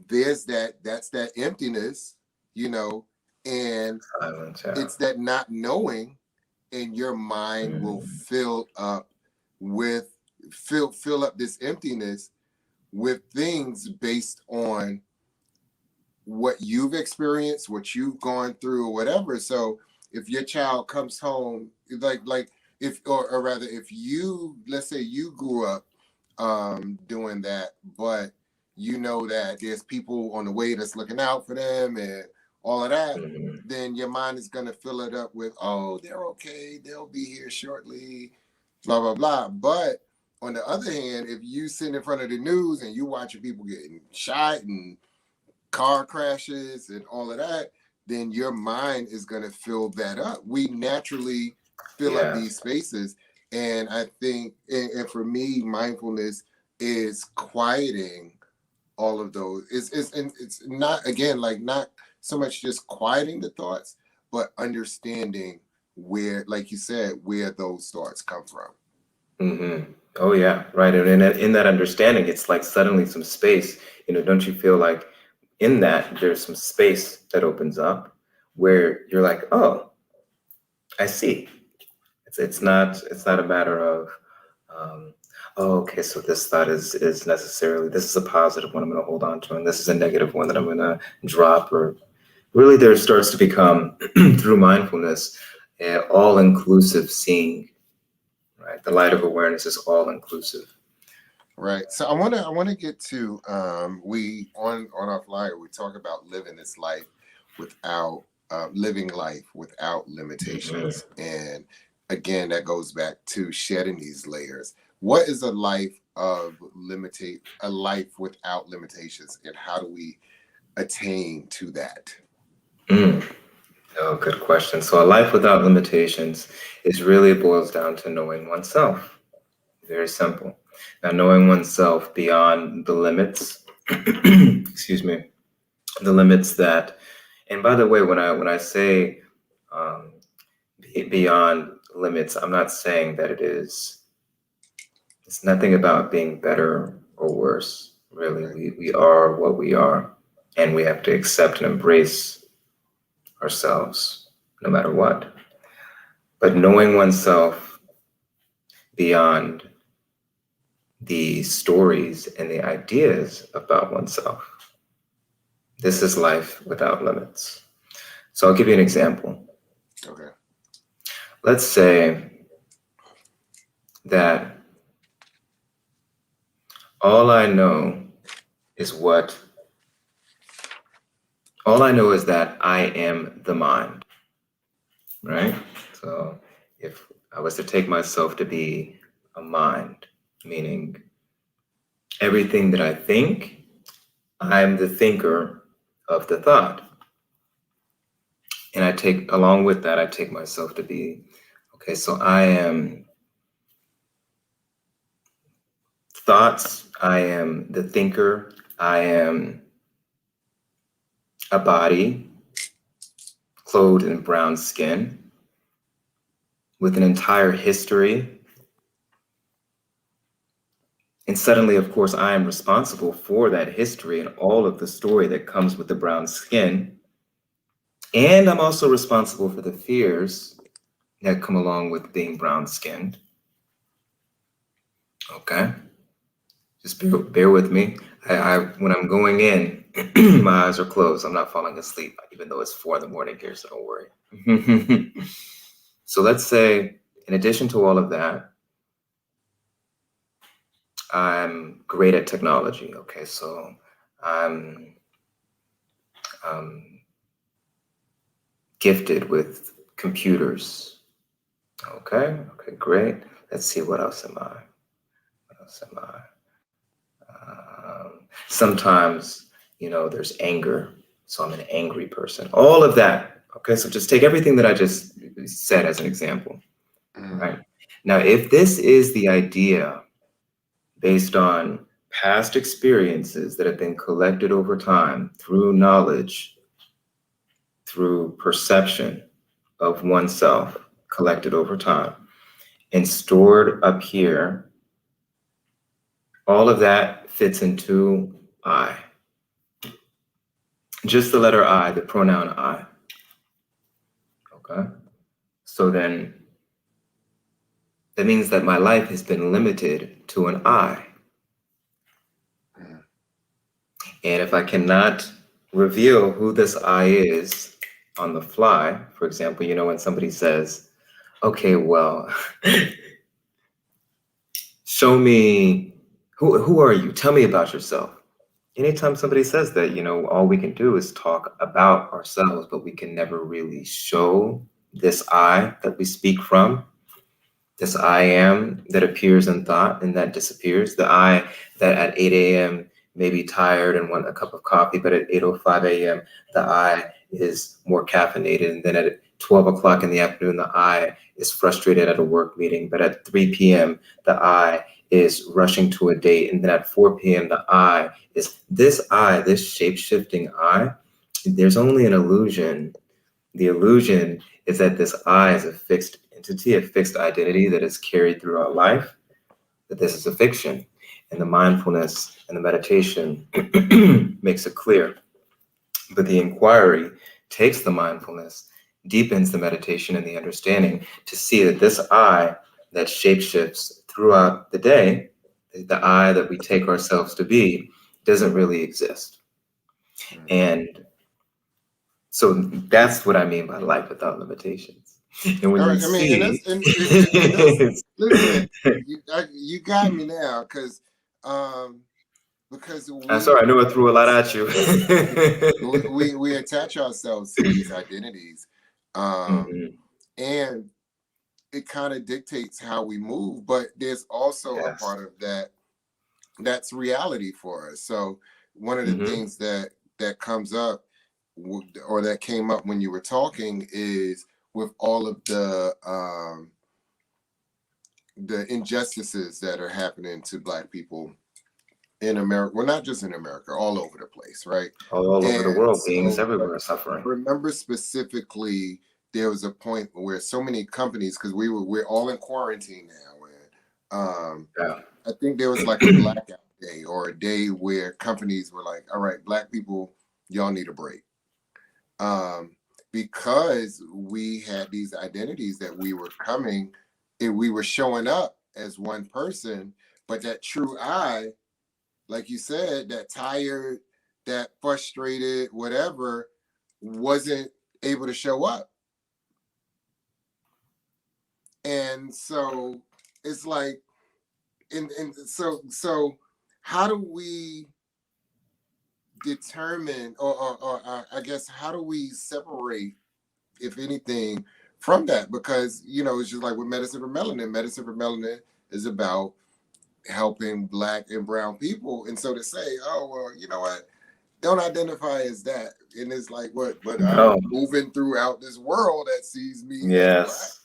That's that emptiness, and it's that not knowing, and your mind will fill up this emptiness with things based on what you've experienced, what you've gone through, or whatever. So if your child comes home, or rather, if you, let's say you grew up doing that, but you know that there's people on the way that's looking out for them and all of that, then your mind is going to fill it up with, oh, they're okay, they'll be here shortly, blah, blah, blah. But on the other hand, if you sit in front of the news and you watching people getting shot and car crashes and all of that, then your mind is going to fill that up. We naturally fill up these spaces. And I think, and for me, mindfulness is quieting all of those. It's not, again, like not so much just quieting the thoughts, but understanding where, like you said, where those thoughts come from. Mm-hmm. Oh yeah, right. And in that understanding, it's like suddenly some space. Don't you feel like in that there's some space that opens up where you're like, oh, I see. It's not a matter of, oh, okay, so this thought is necessarily, this is a positive one I'm going to hold on to, and this is a negative one that I'm going to drop. Or really, there starts to become through mindfulness, all-inclusive seeing. Right, the light of awareness is all-inclusive. Right. So I want to get to we on our flyer we talk about living this life without living life without limitations, and again that goes back to shedding these layers. what is a life without limitations, and how do we attain to that? Oh, good question. So a life without limitations is really boils down to knowing oneself. Very simple. Now, knowing oneself beyond the limits, excuse me, the limits that, and by the way, when I say beyond limits, I'm not saying that it's nothing about being better or worse. Really, we are what we are, and we have to accept and embrace ourselves no matter what. But knowing oneself beyond the stories and the ideas about oneself. This is life without limits. So I'll give you an example. Okay. Let's say that all I know is that I am the mind, right? So if I was to take myself to be a mind, meaning everything that I think, I'm the thinker of the thought. And along with that, I take myself to be, okay, so I am thoughts, I am the thinker, I am a body clothed in brown skin with an entire history. And suddenly, of course, I am responsible for that history and all of the story that comes with the brown skin. And I'm also responsible for the fears that come along with being brown skinned. Okay. Just bear with me. When I'm going in, my eyes are closed. I'm not falling asleep, even though it's 4 a.m. here, so don't worry. So let's say, in addition to all of that, I'm great at technology. Okay, so I'm gifted with computers. Okay, great. Let's see, what else am I? Sometimes, there's anger. So I'm an angry person. All of that. Okay, so just take everything that I just said as an example. Right? Now, if this is the idea based on past experiences that have been collected over time through knowledge, through perception of oneself collected over time and stored up here, all of that fits into I. Just the letter I, the pronoun I. Okay. So then that means that my life has been limited to an I. And if I cannot reveal who this I is on the fly, for example, when somebody says, okay, well, show me, who are you? Tell me about yourself. Anytime somebody says that, all we can do is talk about ourselves, but we can never really show this I that we speak from, this I am that appears in thought and that disappears, the I that at 8 a.m. may be tired and want a cup of coffee, but at 8:05 a.m., the I is more caffeinated. And then at 12 o'clock in the afternoon, the I is frustrated at a work meeting, but at 3 p.m., the I is rushing to a date. And then at 4 p.m., the I is this shape-shifting I. There's only an illusion. The illusion is that this I is a fixed entity, a fixed identity that is carried throughout life, that this is a fiction. And the mindfulness and the meditation makes it clear. But the inquiry takes the mindfulness, deepens the meditation and the understanding to see that this I that shapeshifts throughout the day, the I that we take ourselves to be, doesn't really exist. And so that's what I mean by life without limitations. And when you see, listen, you got me now, because I'm sorry, I know I threw a lot at you. we attach ourselves to these identities, and it kind of dictates how we move, but there's also a Yes. part of that that's reality for us. So one of the Mm-hmm. things that comes up or that came up when you were talking is with all of the injustices that are happening to Black people in America. Well, not just in America, all over the place, right? All over the And world, beings so everywhere are suffering. remember specifically there was a point where so many companies, because we're all in quarantine now, and Yeah. I think there was like a blackout day or a day where companies were like, all right, Black people, y'all need a break. Because we had these identities that we were coming and we were showing up as one person, but that true I, like you said, that tired, that frustrated, whatever, wasn't able to show up. And so it's like, and so how do we determine or I guess how do we separate, if anything, from that? Because it's just like with Medicine for Melanin is about helping Black and brown people, and so to say, oh well, you know what, don't identify as that, and it's like, what, but I'm No. moving throughout this world that sees me as Black. Yes.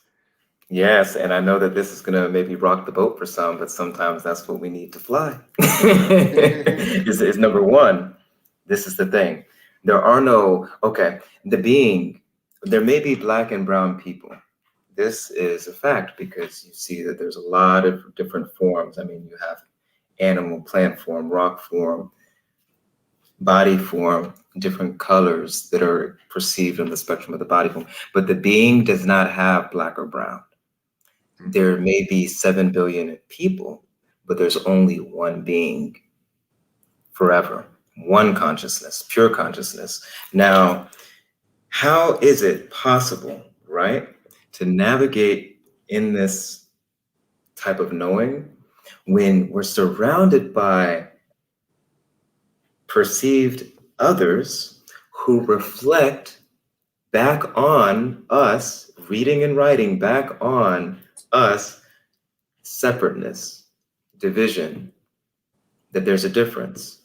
Yes, and I know that this is gonna maybe rock the boat for some, but sometimes that's what we need to fly. Is number one. This is the thing. There are no, okay, there may be Black and brown people. This is a fact because you see that there's a lot of different forms. I mean, you have animal, plant form, rock form, body form, different colors that are perceived on the spectrum of the body form. But the being does not have Black or brown. There may be 7 billion people, but there's only one being forever, one consciousness, pure consciousness. Now, how is it possible, right, to navigate in this type of knowing when we're surrounded by perceived others who reflect back on us, reading and writing back on us, separateness, division, that there's a difference,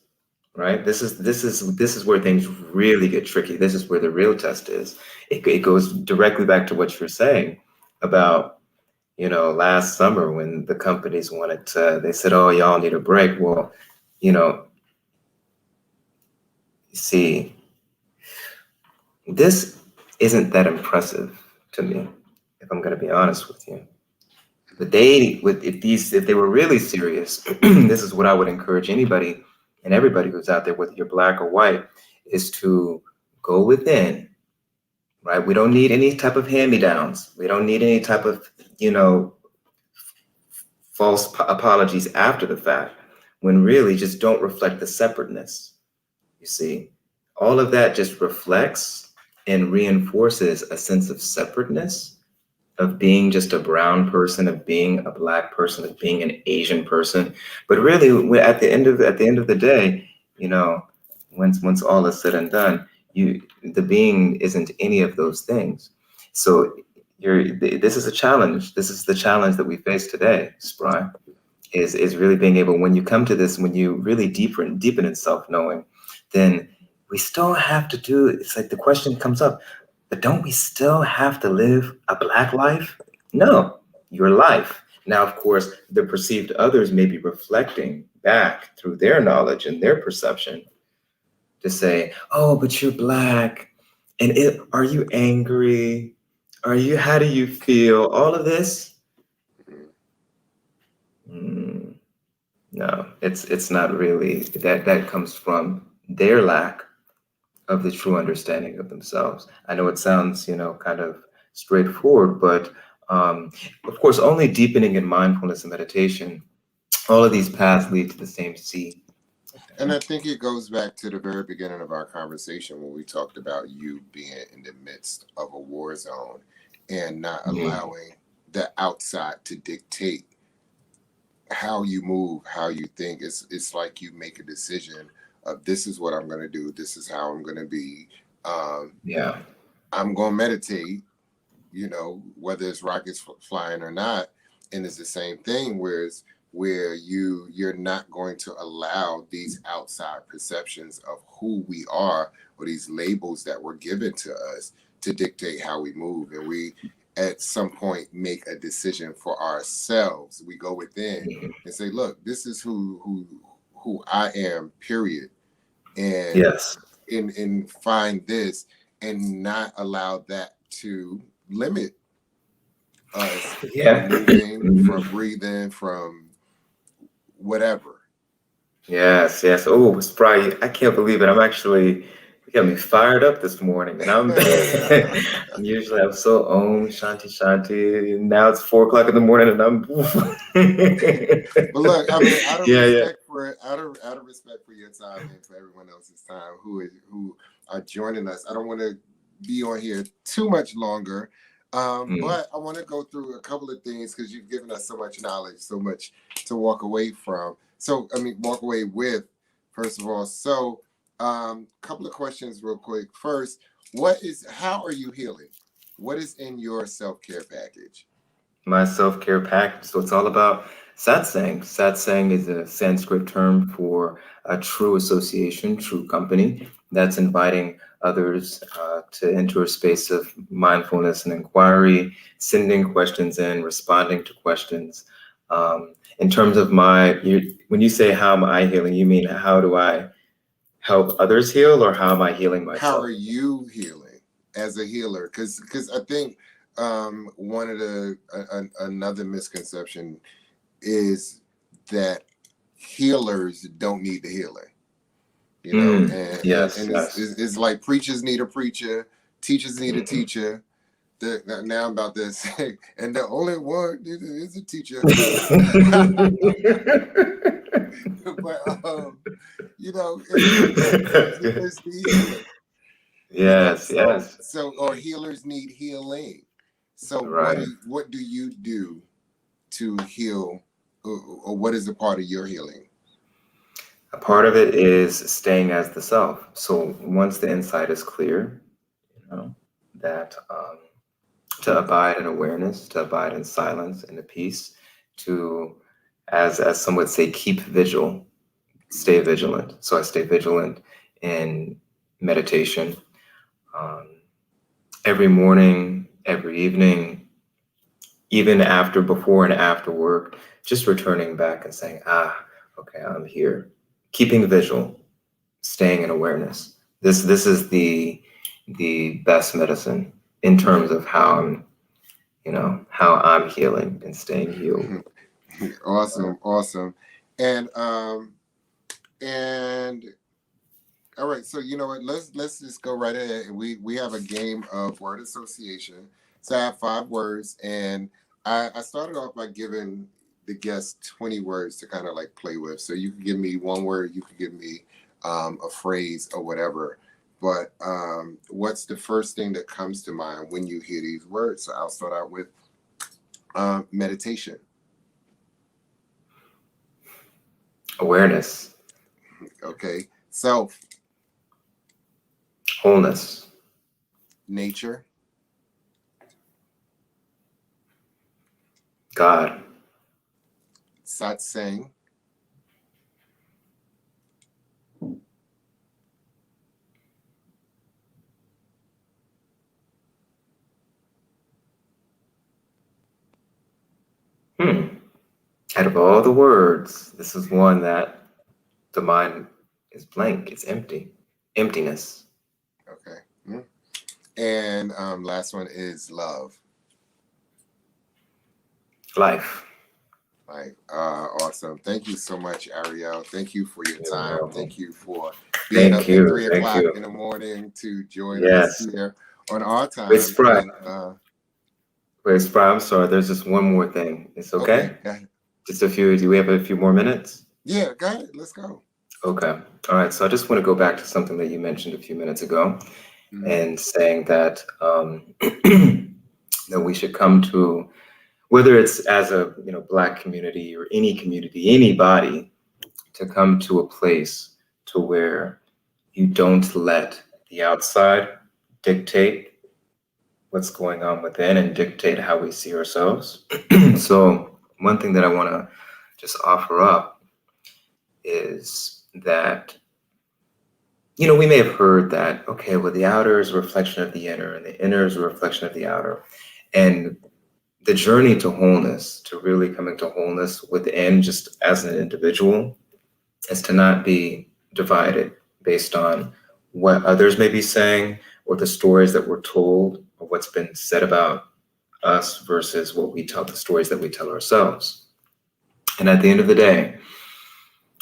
right? This is where things really get tricky. This is where the real test is. It goes directly back to what you're saying about, last summer when the companies they said, oh, y'all need a break. Well, you see, this isn't that impressive to me, if I'm going to be honest with you. But if they were really serious, this is what I would encourage anybody and everybody who's out there, whether you're Black or white, is to go within, right? We don't need any type of hand-me-downs. We don't need any type of, false apologies after the fact, when really just don't reflect the separateness. You see, all of that just reflects and reinforces a sense of separateness, of being just a brown person, of being a Black person, of being an Asian person. But really, at the end of the day, once all is said and done, the being isn't any of those things. So this is a challenge. This is the challenge that we face today, Spry, is really being able, when you come to this, when you really deepen in self-knowing, then we still have to do, it's like the question comes up, but don't we still have to live a Black life? No, your life. Now, of course, the perceived others may be reflecting back through their knowledge and their perception to say, oh, but you're Black. And are you angry? How do you feel? All of this? No, it's not really. That comes from their lack of the true understanding of themselves. I know it sounds, kind of straightforward, but of course, only deepening in mindfulness and meditation, all of these paths lead to the same sea. And I think it goes back to the very beginning of our conversation when we talked about you being in the midst of a war zone and not allowing the outside to dictate how you move, how you think. It's like you make a decision of, this is what I'm going to do. This is how I'm going to be. Yeah. I'm going to meditate. you know, whether it's rockets flying or not. And it's the same thing, where you're not going to allow these outside perceptions of who we are, or these labels that were given to us, to dictate how we move. And we at some point make a decision for ourselves. We go within and say, look, this is who I am, period. And Yes. and find this, and not allow that to limit us Yeah. from moving, from breathing, from whatever. Yes, yes. Oh, Spry, I can't believe it. You got me fired up this morning. And I'm so Shanti Shanti. And now it's 4 o'clock in the morning and I'm But look, I mean, out of Yeah, yeah. respect for it, out of respect for your time and for everyone else's time who are joining us, I don't want to be on here too much longer. But I want to go through a couple of things, because you've given us so much knowledge, so much to walk away from. So, I mean, walk away with, first of all. So, couple of questions real quick. First, how are you healing? What is in your self-care package? My self-care package. So it's all about satsang. Satsang is a Sanskrit term for a true association, true company that's inviting others to enter a space of mindfulness and inquiry, sending questions in, responding to questions. In terms of when you say how am I healing, you mean how do I help others heal, or how am I healing myself? How are you healing as a healer? Because I think one of another misconception is that healers don't need the healing. You know, and yes, and yes. it's like preachers need a preacher, teachers need a teacher. Now I'm about to say, and the only one is a teacher. But you know, healers need healing. Yes, You know, yes. or healers need healing. So Right. what do you do to heal, or what is a part of your healing? A part of it is staying as the self. So once the insight is clear, that to abide in awareness, to abide in silence and the peace, to, as some would say, keep vigil, stay vigilant. So I stay vigilant in meditation, every morning, every evening, even before and after work, just returning back and saying, okay, I'm here. Keeping vigil, staying in awareness. This is the best medicine in terms of how I'm healing and staying healed. Awesome. And all right, so you know what? Let's just go right ahead. We have a game of word association. So I have 5 words, and I started off by giving the guests 20 words to kind of like play with. So you can give me one word, you can give me a phrase or whatever. But what's the first thing that comes to mind when you hear these words? So I'll start out with meditation. Awareness. Okay. Self. Wholeness. Nature. God. Satsang. Out of all the words, this is one that the mind is blank. It's empty. Emptiness. Okay. And last one is love. Life. Awesome. Thank you so much, Ariel. Thank you for your time. welcome. Thank you for being up at 3 Thank o'clock you. in the morning to join Yes. us here on our time. Wait, Spry. And, Spry, I'm sorry. There's just one more thing. It's okay? Do we have a few more minutes? Yeah, got it. Let's go. Okay. All right. So I just want to go back to something that you mentioned a few minutes ago, and saying that that we should come to, whether it's as a Black community or any community, anybody, to come to a place to where you don't let the outside dictate what's going on within and dictate how we see ourselves. So one thing that I want to just offer up is that, you know, we may have heard that, okay, well, the outer is a reflection of the inner, and the inner is a reflection of the outer. And the journey to wholeness, to really coming to wholeness within, just as an individual, is to not be divided based on what others may be saying or the stories that we're told or what's been said about us versus what we tell, the stories that we tell ourselves. And at the end of the day,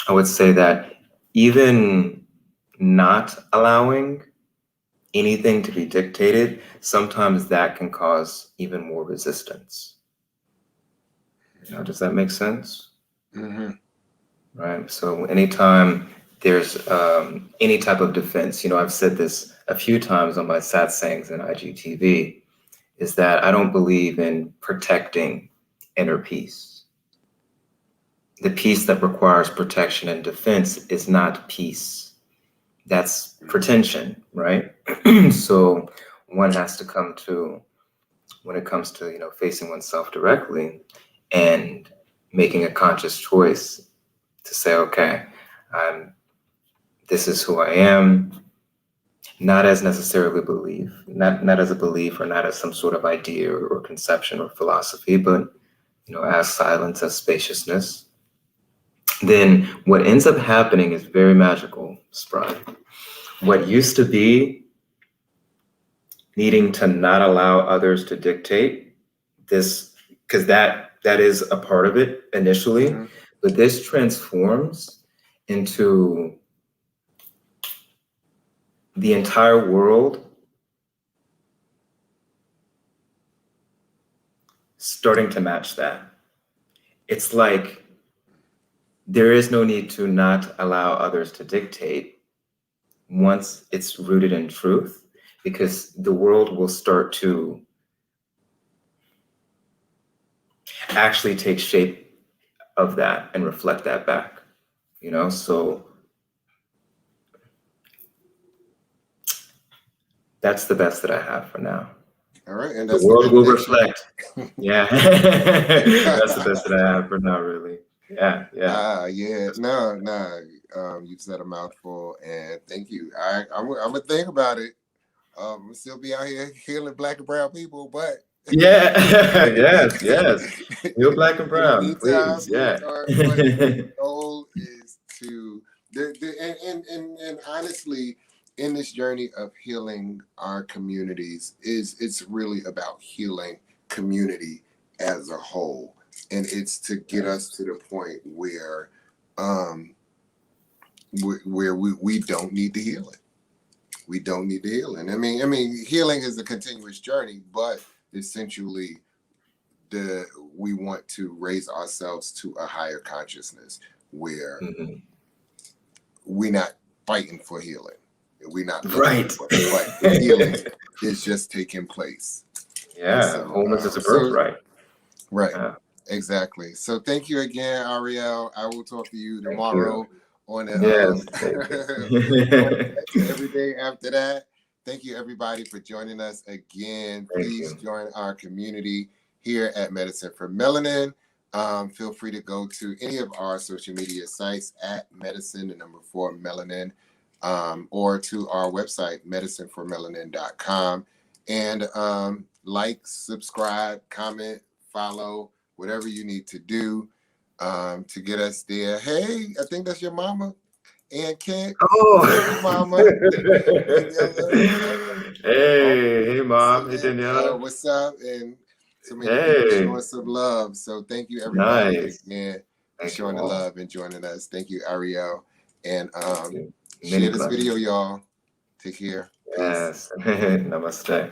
I would say that even not allowing anything to be dictated, sometimes that can cause even more resistance. You know, does that make sense? Mm-hmm. Right. So anytime there's any type of defense, you know, I've said this a few times on my satsangs and IGTV, is that I don't believe in protecting inner peace. The peace that requires protection and defense is not peace. That's pretension, right? So one has to come to, when it comes to, you know, facing oneself directly and making a conscious choice to say, okay, this is who I am, not as necessarily belief, not as a belief or not as some sort of idea or conception or philosophy, but, you know, as silence, as spaciousness. Then what ends up happening is very magical, Spry. What used to be needing to not allow others to dictate this, because that is a part of it initially, Mm-hmm. but this transforms into the entire world starting to match that. It's like there is no need to not allow others to dictate once it's rooted in truth, because the world will start to actually take shape of that and reflect that back, you know? So that's the best that I have for now. All right, and The that's world the will benediction. reflect. Yeah. That's the best that I have for now, really. Yeah. Yeah. No. You said a mouthful, and thank you. I'm gonna think about it. We'll still be out here healing Black and brown people, but Yeah. Yes. You're Black and in the brown, meantime, please. Yeah. but the goal is to and honestly, in this journey of healing our communities, it's really about healing community as a whole, and it's to get us to the point where we don't need the healing. We don't need the healing. I mean, healing is a continuous journey, but essentially, we want to raise ourselves to a higher consciousness where we're not fighting for healing. We're not right. For it, but the healing is just taking place. Yeah, so, wholeness is a birthright. Right. Yeah. Exactly. So thank you again, Ariel. I will talk to you tomorrow on the every day after that. Thank you, everybody, for joining us again. Please join our community here at Medicine4Melanin. Feel free to go to any of our social media sites at Medicine4Melanin, or to our website, Medicine4Melanin.com. And like, subscribe, comment, follow, whatever you need to do to get us there. Hey, I think that's your mama. And Kent. Oh, mama. Hey, mom. Hey, Daniela. What's up? And so many people showing some love. So thank you, everybody, again, for showing the love and joining us. Thank you, Ariel. And share this video, y'all. Take care. Yes. Namaste.